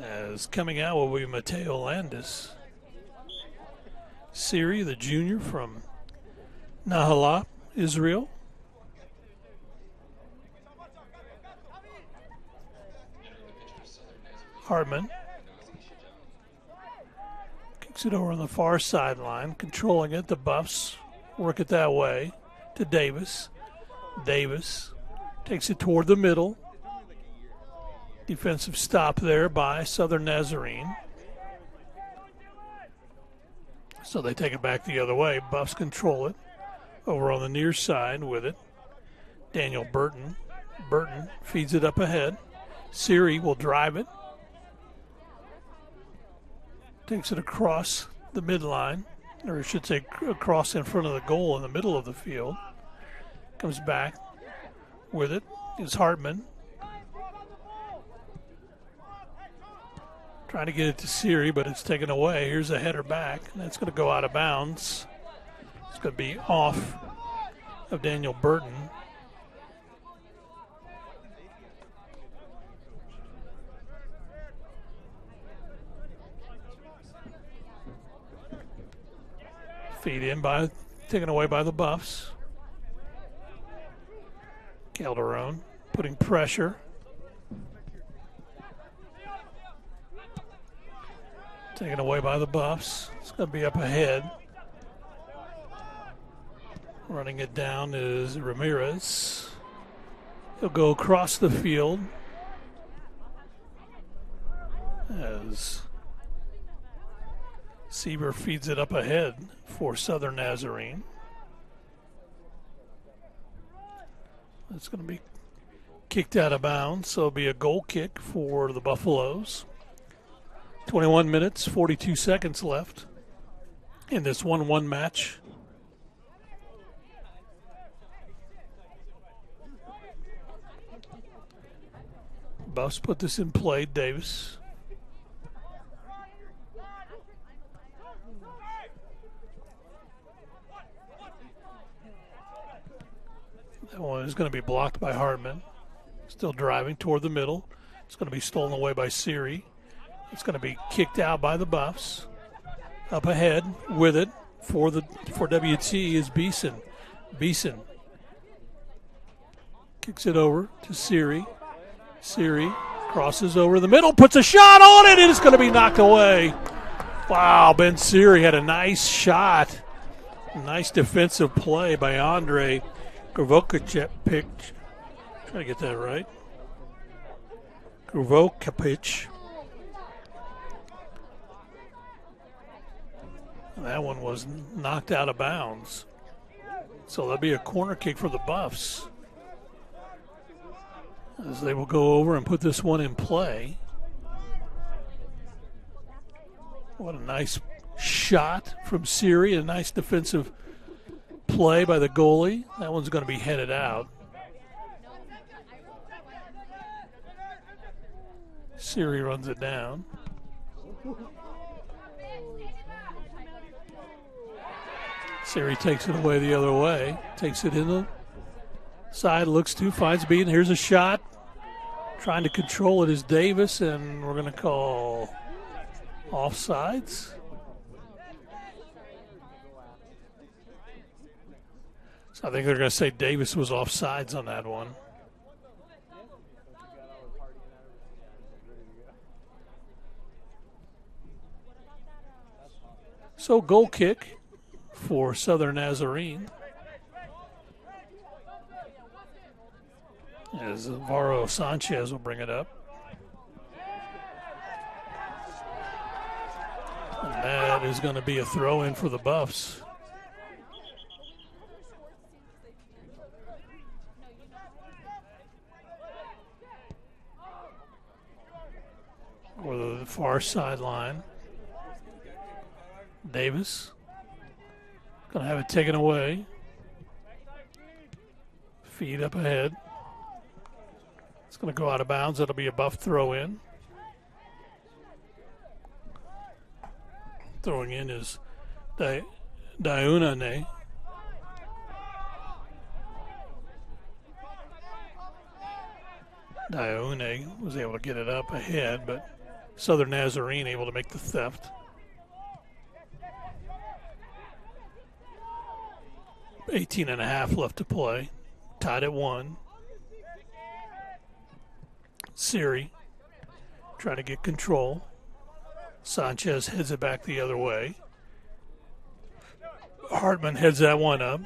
As coming out will be Mateo Landis. Siri, the junior from Nahala, Israel. Hartman kicks it over on the far sideline, controlling it. The Buffs work it that way to Davis. Davis takes it toward the middle. Defensive stop there by Southern Nazarene. So they take it back the other way. Buffs control it. Over on the near side with it. Daniel Burton. Burton feeds it up ahead. Siri will drive it. Takes it across the midline, or I should say across in front of the goal in the middle of the field. Comes back with it is Hartman. Trying to get it to Siri, but it's taken away. Here's a header back, and that's going to go out of bounds. It's going to be off of Daniel Burton. Feed in taken away by the Buffs. Calderon putting pressure. Taken away by the Buffs. It's going to be up ahead. Running it down is Ramirez. He'll go across the field as Sieber feeds it up ahead for Southern Nazarene. It's going to be kicked out of bounds, so it'll be a goal kick for the Buffaloes. 21 minutes, 42 seconds left in this 1-1 match. Buffs put this in play. Davis. That one is going to be blocked by Hartman. Still driving toward the middle. It's going to be stolen away by Siri. It's going to be kicked out by the Buffs. Up ahead with it for WT is Beeson. Beeson kicks it over to Siri. Siri crosses over the middle, puts a shot on it, and it's going to be knocked away. Wow, Ben Siri had a nice shot. Nice defensive play by Andre Grovokapich. Try to get that right. Grovokapich. That one was knocked out of bounds. So that'll be a corner kick for the Buffs, as they will go over and put this one in play. What a nice shot from Siri. A nice defensive play by the goalie. That one's going to be headed out. Siri runs it down. Siri takes it away the other way. Takes it in the side, looks to, finds Beaton. Here's a shot. Trying to control it is Davis, and we're going to call offsides. So I think they're going to say Davis was offsides on that one. So goal kick for Southern Nazarene, as Alvaro Sanchez will bring it up. And that is going to be a throw-in for the Buffs. Or the far sideline. Davis going to have it taken away. Feed up ahead. It's going to go out of bounds. That'll be a Buff throw in. Throwing in is Diunane. Diune was able to get it up ahead, but Southern Nazarene able to make the theft. 18.5 left to play. Tied at 1. Siri trying to get control. Sanchez heads it back the other way. Hartman heads that one up.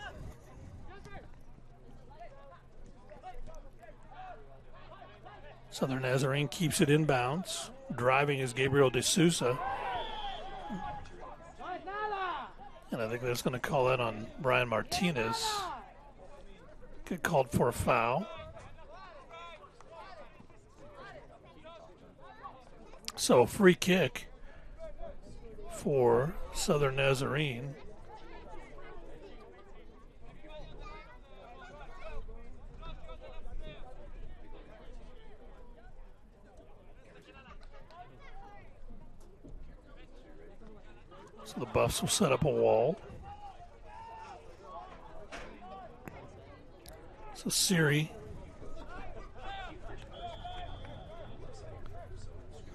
Southern Nazarene keeps it in bounds. Driving is Gabriel De Sousa. And I think that's going to call that on Brian Martinez. Get called for a foul. So a free kick for Southern Nazarene. So the Buffs will set up a wall. So Siri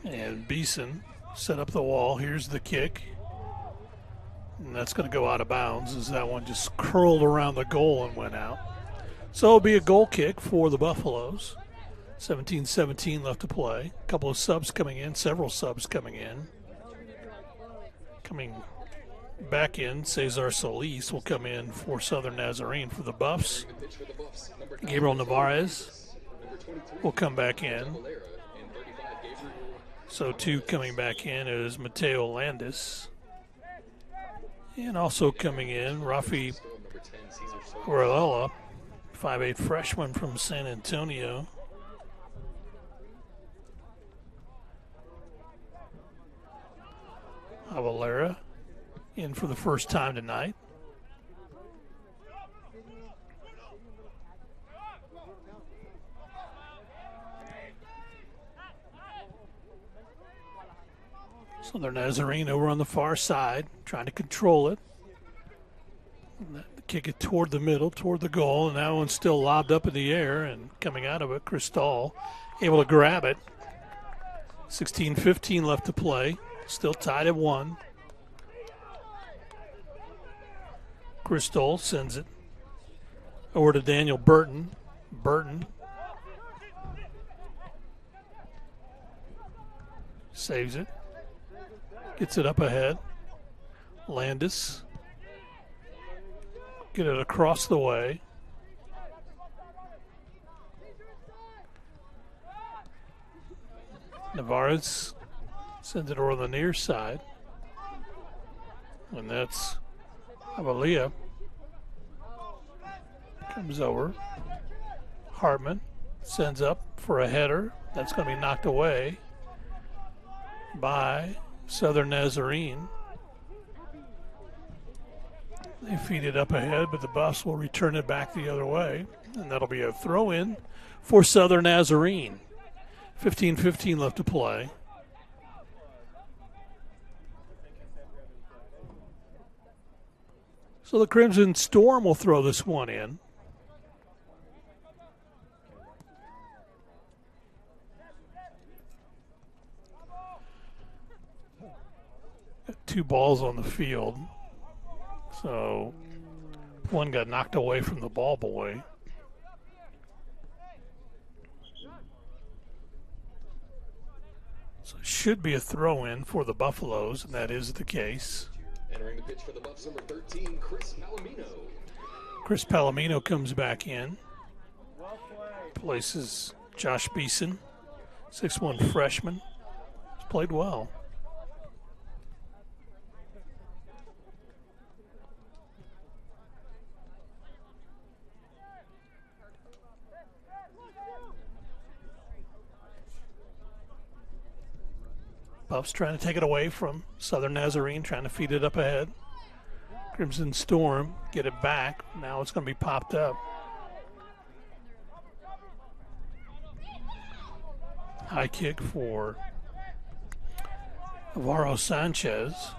and Beeson set up the wall. Here's the kick. And that's going to go out of bounds as that one just curled around the goal and went out. So it'll be a goal kick for the Buffaloes. 17-17 left to play. A couple of subs coming in, several subs coming in. Coming back in, Cesar Solis will come in for Southern Nazarene for the Buffs. Gabriel Navarez will come back in. So two coming back in is Mateo Landis. And also coming in, Rafi Orella, 5'8" freshman from San Antonio. Avalera in for the first time tonight. So they're Nazarene over on the far side, trying to control it. Kick it toward the middle, toward the goal, and that one's still lobbed up in the air, and coming out of it, Cristal able to grab it. 16-15 left to play. Still tied at 1. Crystal sends it over to Daniel Burton. Burton saves it. Gets it up ahead. Landis. Get it across the way. Navarez sends it over on the near side. And that's Avalia. Comes over. Hartman sends up for a header. That's going to be knocked away by Southern Nazarene. They feed it up ahead, but the Buffs will return it back the other way. And that'll be a throw-in for Southern Nazarene. 15-15 left to play. So the Crimson Storm will throw this one in. Got 2 balls on the field. So one got knocked away from the ball boy. So it should be a throw-in for the Buffaloes, and that is the case. Entering the pitch for the Buffs, number 13, Chris Palomino. Chris Palomino comes back in. Places Josh Beeson, 6'1" freshman. He's played well. Buffs trying to take it away from Southern Nazarene, trying to feed it up ahead. Crimson Storm get it back. Now it's going to be popped up. High kick for Alvaro Sanchez.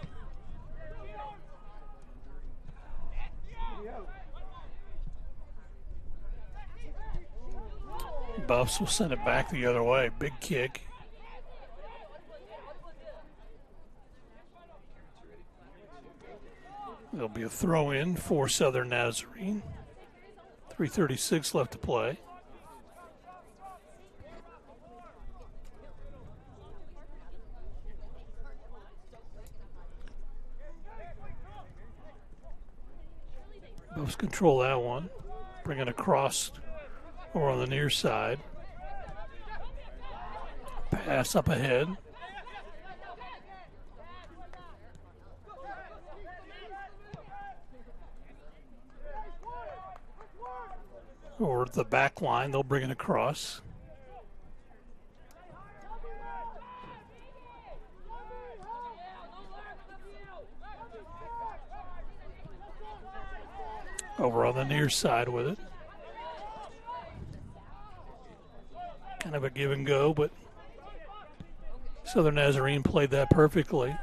Buffs will send it back the other way. Big kick. There'll be a throw in for Southern Nazarene. 3:36 left to play. Buffs control that one. Bring it across or on the near side. Pass up ahead. Or the back line, they'll bring it across. Over on the near side with it. Kind of a give and go, but Southern Nazarene played that perfectly.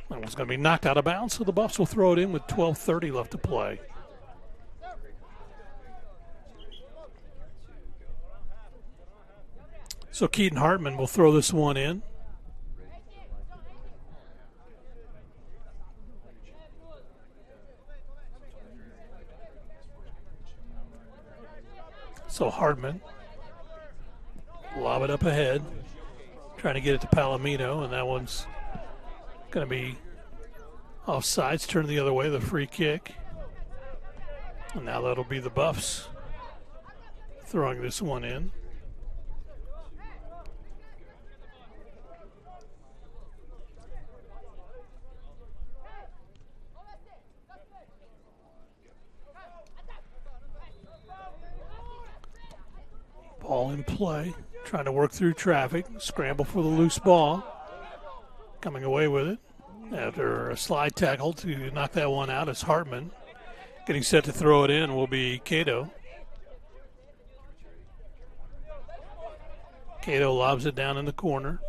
That one's going to be knocked out of bounds, so the Buffs will throw it in with 12:30 left to play. So Keaton Hartman will throw this one in. So Hardman lob it up ahead, trying to get it to Palomino, and that one's going to be offsides, turn the other way, the free kick. And now that'll be the Buffs throwing this one in. Ball in play, trying to work through traffic, scramble for the loose ball. Coming away with it after a slide tackle to knock that one out is Hartman. Getting set to throw it in will be Cato. Cato lobs it down in the corner.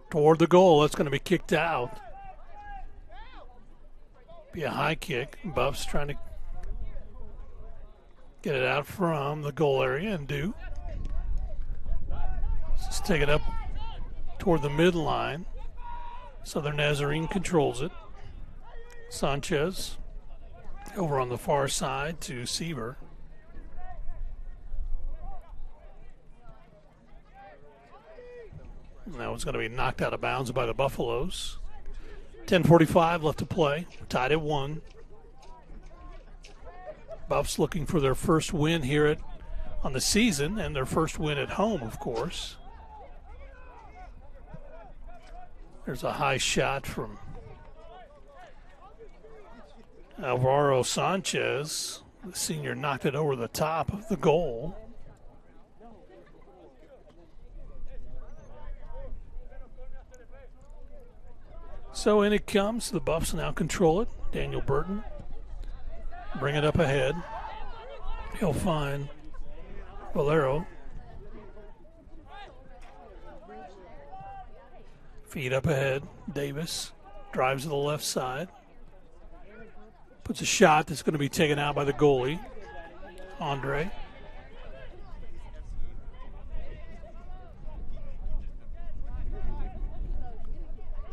Toward the goal, that's going to be kicked out. Be a high kick. Buffs trying to get it out from the goal area and do. Just take it up toward the midline. Southern Nazarene controls it. Sanchez over on the far side to Seaver. And that one's going to be knocked out of bounds by the Buffaloes. 10:45 left to play. Tied at 1. Buffs looking for their first win here on the season, and their first win at home, of course. There's a high shot from Alvaro Sanchez. The senior knocked it over the top of the goal. So in it comes. The Buffs now control it. Daniel Burton. Bring it up ahead. He'll find Valero. Feed up ahead. Davis drives to the left side. Puts a shot that's going to be taken out by the goalie, Andre.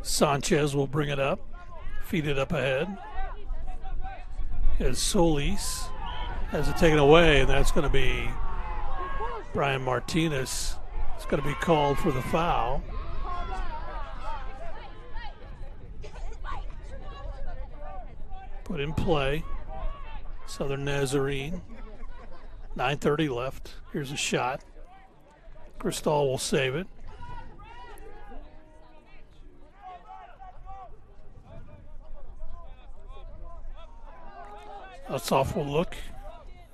Sanchez will bring it up. Feed it up ahead. As Solis has it taken away, and that's going to be Brian Martinez. It's going to be called for the foul. Put in play. Southern Nazarene. 9:30 left. Here's a shot. Cristal will save it. A softball look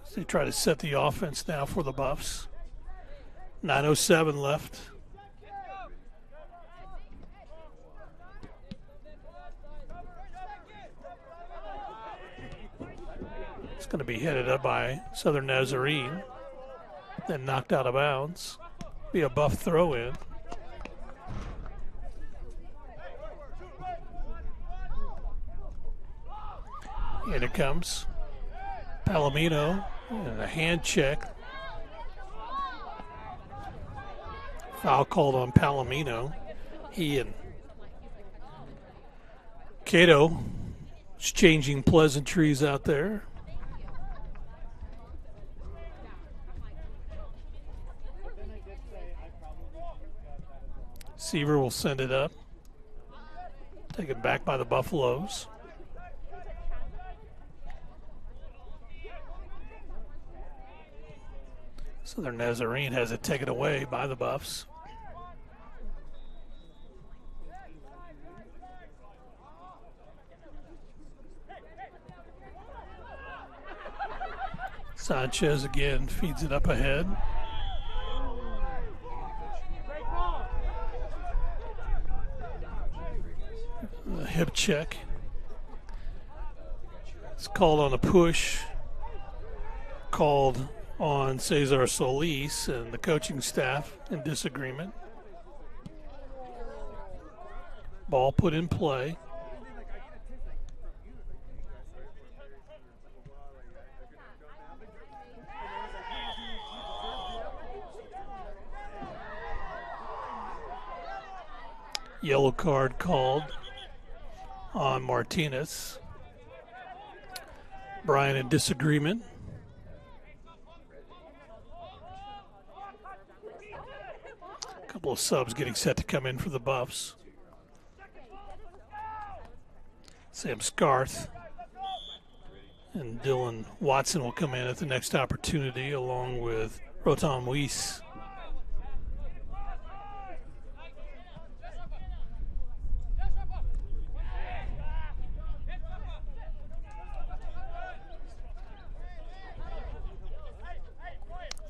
as they try to set the offense now for the Buffs. 9:07 left. It's going to be headed up by Southern Nazarene, then knocked out of bounds. Be a Buff throw-in. And it comes. Palomino and a hand check. Foul called on Palomino. He and Cato exchanging pleasantries out there. Seaver will send it up. Taken back by the Buffaloes. Southern Nazarene has it taken away by the Buffs. Sanchez again feeds it up ahead. A hip check. It's called on a push. Called on Cesar Solis and the coaching staff in disagreement. Ball put in play. Yellow card called on Martinez. Brian in disagreement. A couple of subs getting set to come in for the Buffs. Sam Scarth and Dylan Watson will come in at the next opportunity along with Rotom Weiss.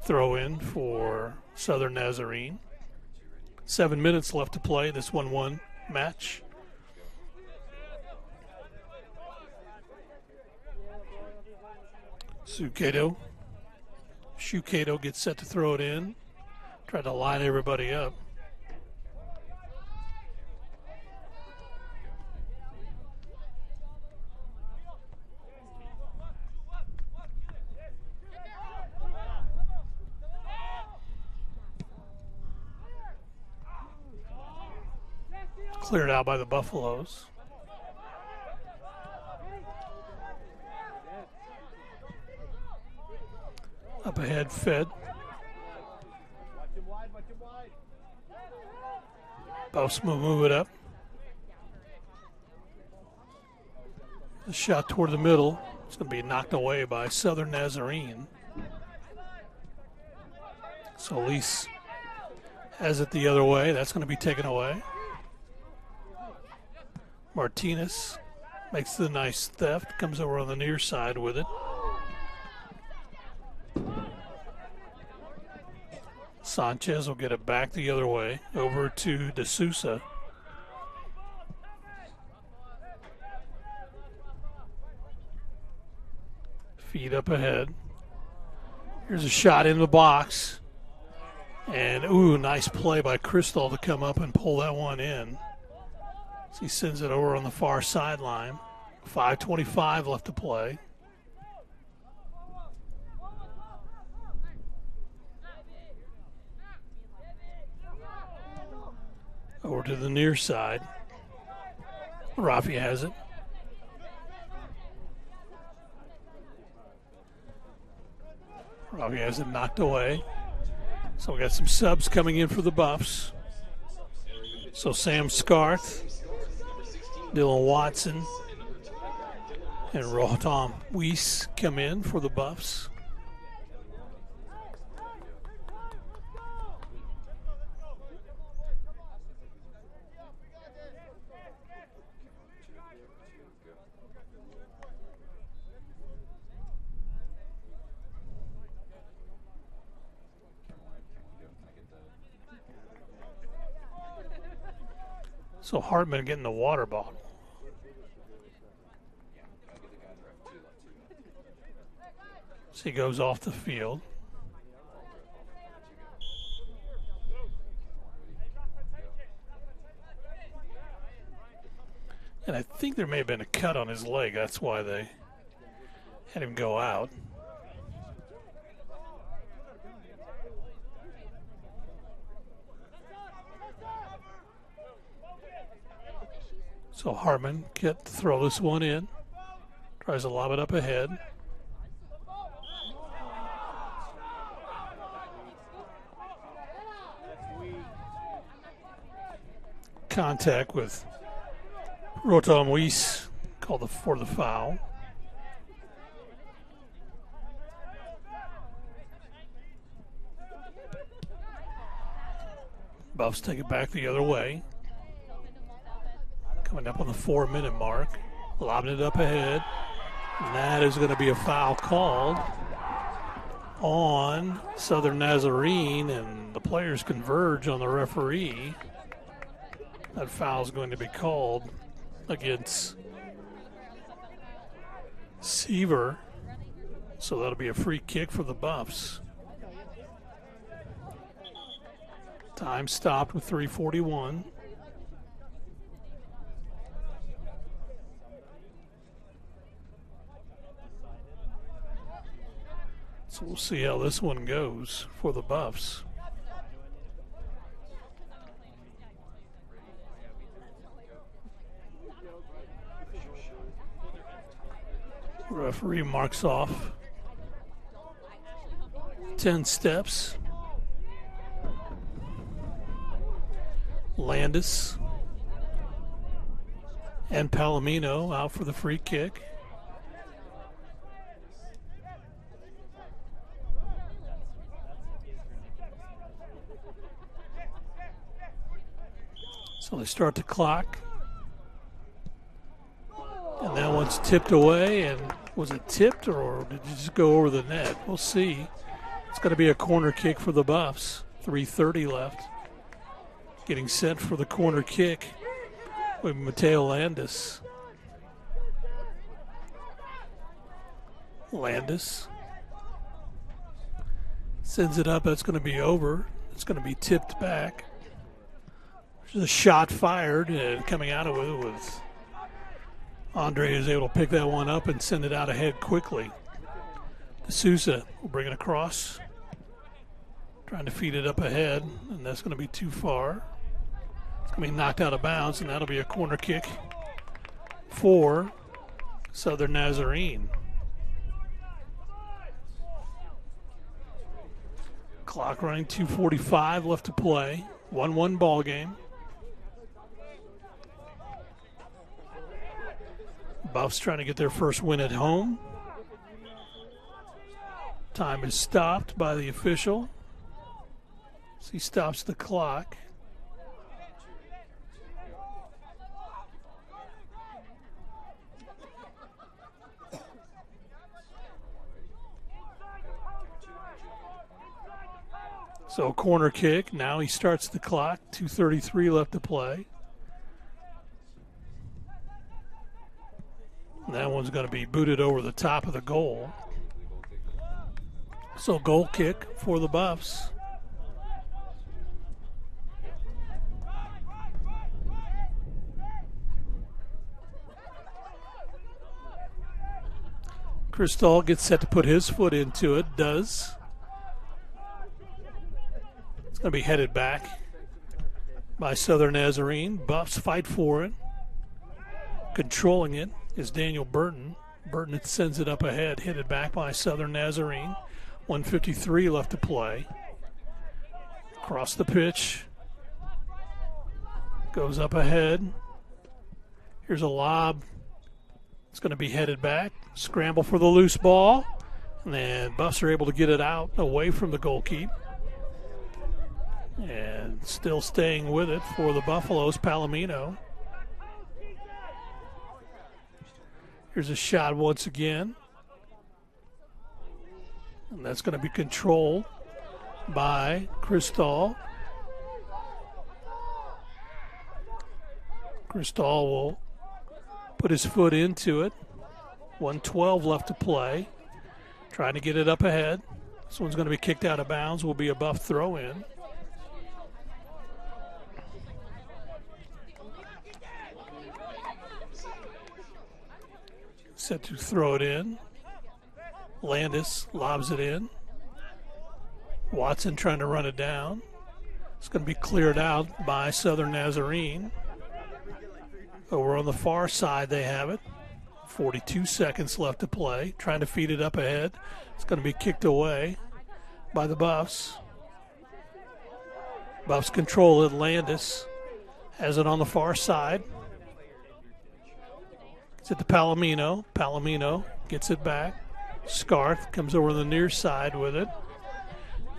Throw in for Southern Nazarene. 7 minutes left to play this 1-1 match. Shukato gets set to throw it in. Try to line everybody up. Cleared out by the Buffaloes. Up ahead, fed. Buffs move it up. The shot toward the middle. It's going to be knocked away by Southern Nazarene. Solis has it the other way. That's going to be taken away. Martinez makes the nice theft, comes over on the near side with it. Sanchez will get it back the other way, over to De Sousa. Feed up ahead. Here's a shot in the box. And, ooh, nice play by Crystal to come up and pull that one in. So he sends it over on the far sideline. 5:25 left to play. Over to the near side. Rafi has it. Rafi has it knocked away. So we got some subs coming in for the Buffs. So Sam Scarth, Dylan Watson, and Rotom Weiss come in for the Buffs. So Hartman getting the water bottle. So he goes off the field. And I think there may have been a cut on his leg. That's why they had him go out. So Hartman can't throw this one in. Tries to lob it up ahead. Contact with Rotom Weiss called for the foul. Buffs take it back the other way. Coming up on the 4-minute mark. Lobbing it up ahead. And that is going to be a foul called on Southern Nazarene, and the players converge on the referee. That foul is going to be called against Seaver. So that'll be a free kick for the Buffs. Time stopped with 3:41. So we'll see how this one goes for the Buffs. Referee marks off 10 steps. Landis and Palomino out for the free kick. So they start the clock. And that one's tipped away. And was it tipped or did it just go over the net? We'll see. It's going to be a corner kick for the Buffs. 3:30 left. Getting set for the corner kick with Mateo Landis. Landis sends it up. That's going to be over. It's going to be tipped back. There's a shot fired, and coming out of it with Andre is able to pick that one up and send it out ahead quickly. D'Souza will bring it across. Trying to feed it up ahead, and that's going to be too far. It's going to be knocked out of bounds, and that'll be a corner kick for Southern Nazarene. Clock running, 2:45 left to play. 1-1 ball game. Buffs trying to get their first win at home. Time is stopped by the official. So he stops the clock. So corner kick. Now he starts the clock. 2:33 left to play. That one's going to be booted over the top of the goal. So goal kick for the Buffs. Cristal gets set to put his foot into it. Does. It's going to be headed back by Southern Nazarene. Buffs fight for it. Controlling it is Daniel Burton. Burton sends it up ahead, headed back by Southern Nazarene. 1:53 left to play. Across the pitch. Goes up ahead. Here's a lob. It's going to be headed back. Scramble for the loose ball. And then Buffs are able to get it out away from the goalkeeper. And still staying with it for the Buffaloes, Palomino. Here's a shot once again. And that's going to be controlled by Cristal. Cristal will put his foot into it. 1:12 left to play. Trying to get it up ahead. This one's going to be kicked out of bounds. Will be a Buff throw in. Set to throw it in. Landis lobs it in. Watson trying to run it down. It's going to be cleared out by Southern Nazarene. Over on the far side they have it. 42 seconds left to play. Trying to feed it up ahead. It's going to be kicked away by the Buffs. Buffs control it. Landis has it on the far side. It's at the Palomino. Palomino gets it back. Scarth comes over the near side with it.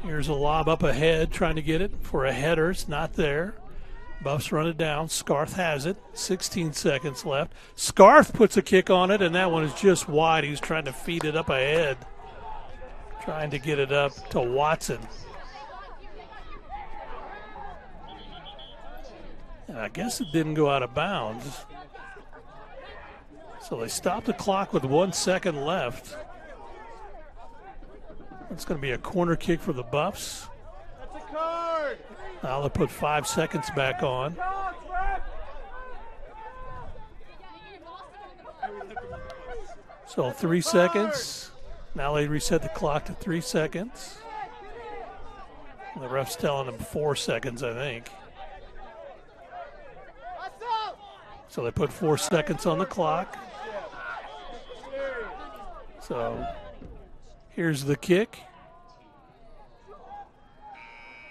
Here's a lob up ahead, trying to get it for a header. It's not there. Buffs run it down. Scarth has it. 16 seconds left. Scarth puts a kick on it, and that one is just wide. He's trying to feed it up ahead. Trying to get it up to Watson. And I guess it didn't go out of bounds. So they stopped the clock with 1 second left. It's going to be a corner kick for the Buffs. That's a card. Now they'll put 5 seconds back on. So 3 seconds. Now they reset the clock to 3 seconds. The ref's telling them 4 seconds, I think. So they put 4 seconds on the clock. So here's the kick.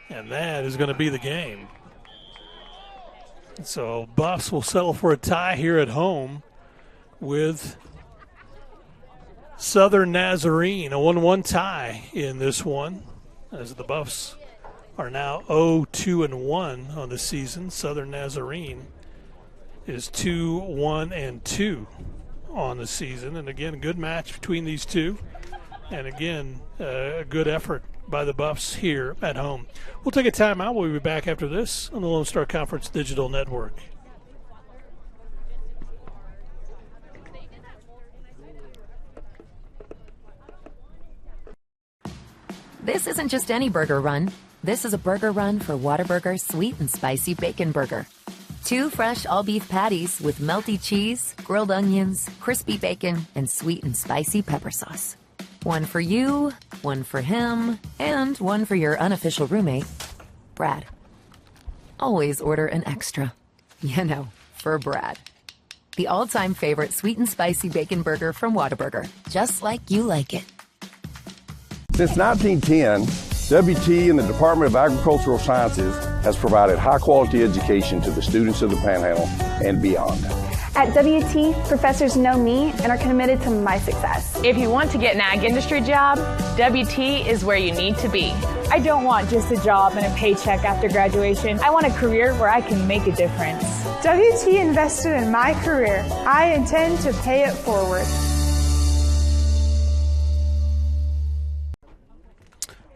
And that is going to be the game. So Buffs will settle for a tie here at home with Southern Nazarene. A 1-1 tie in this one, as the Buffs are now 0-2-1 on the season. Southern Nazarene is 2-1-2 on the season. And again, a good match between these two. And again, a good effort by the Buffs here at home. We'll take a timeout. We'll be back after this on the Lone Star Conference Digital Network. This isn't just any burger run. This is a burger run for Whataburger Sweet and Spicy Bacon Burger. 2 fresh all-beef patties with melty cheese, grilled onions, crispy bacon, and sweet and spicy pepper sauce. One for you, one for him, and one for your unofficial roommate, Brad. Always order an extra. You know, for Brad. The all-time favorite sweet and spicy bacon burger from Whataburger. Just like you like it. Since 1910, WT and the Department of Agricultural Sciences has provided high-quality education to the students of the Panhandle and beyond. At WT, professors know me and are committed to my success. If you want to get an ag industry job, WT is where you need to be. I don't want just a job and a paycheck after graduation. I want a career where I can make a difference. WT invested in my career. I intend to pay it forward.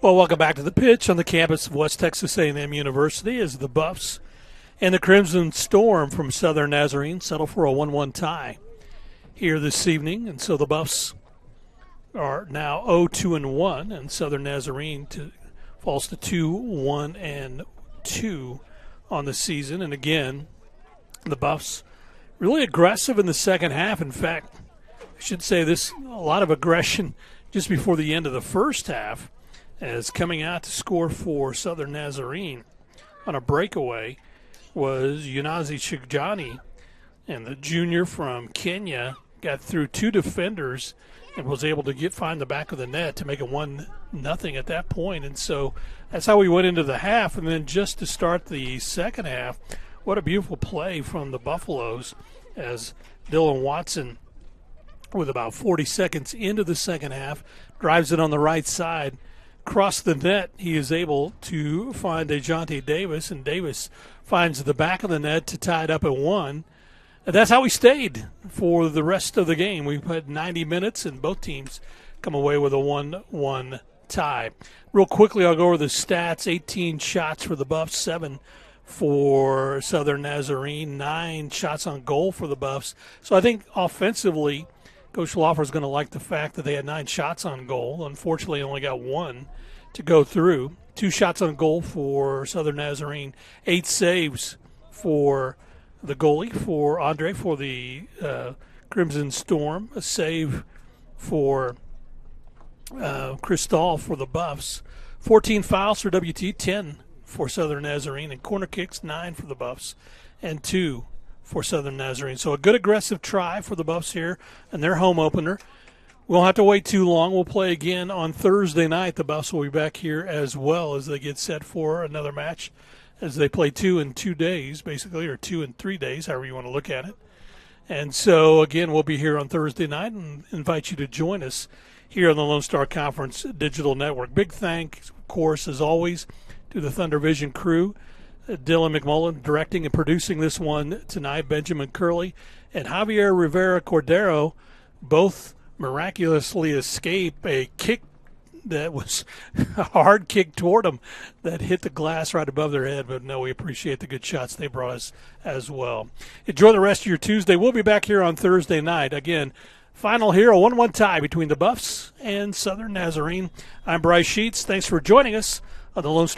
Well, welcome back to the pitch on the campus of West Texas A&M University as the Buffs and the Crimson Storm from Southern Nazarene settle for a 1-1 tie here this evening. And so the Buffs are now 0-2-1, and Southern Nazarene falls to 2-1-2 on the season. And again, the Buffs really aggressive in the second half. In fact, I should say this, a lot of aggression just before the end of the first half, as coming out to score for Southern Nazarene on a breakaway was Yunazi Chigjani, and the junior from Kenya got through 2 defenders and was able to find the back of the net to make it 1-0 at that point. And so that's how we went into the half. And then just to start the second half, what a beautiful play from the Buffaloes as Dylan Watson, with about 40 seconds into the second half, drives it on the right side. Across the net, he is able to find Dejounte Davis, and Davis finds the back of the net to tie it up at 1. And that's how we stayed for the rest of the game. We put 90 minutes, and both teams come away with a 1-1 tie. Real quickly, I'll go over the stats. 18 shots for the Buffs, 7 for Southern Nazarene, 9 shots on goal for the Buffs. So I think offensively, Coach Schlaffer is going to like the fact that they had 9 shots on goal. Unfortunately, only got 1 to go through. 2 shots on goal for Southern Nazarene, 8 saves for the goalie, for Andre, for the Crimson Storm, a save for Chris Stahl for the Buffs, 14 fouls for WT, 10 for Southern Nazarene, and corner kicks, 9 for the Buffs, and 2 for Southern Nazarene. So a good aggressive try for the Buffs here in their home opener. We won't have to wait too long. We'll play again on Thursday night. The Buffs will be back here as well as they get set for another match, as they play 2 in 2 days, basically, or 2 in 3 days, however you want to look at it. And so, again, we'll be here on Thursday night and invite you to join us here on the Lone Star Conference Digital Network. Big thanks, of course, as always, to the Thunder Vision crew, Dylan McMullen directing and producing this one tonight, Benjamin Curley, and Javier Rivera Cordero, both miraculously escape a kick that was a hard kick toward them that hit the glass right above their head. But no, we appreciate the good shots they brought us as well. Enjoy the rest of your Tuesday. We'll be back here on Thursday night. Again, final here, a 1-1 tie between the Buffs and Southern Nazarene. I'm Bryce Sheets. Thanks for joining us on the Lone Star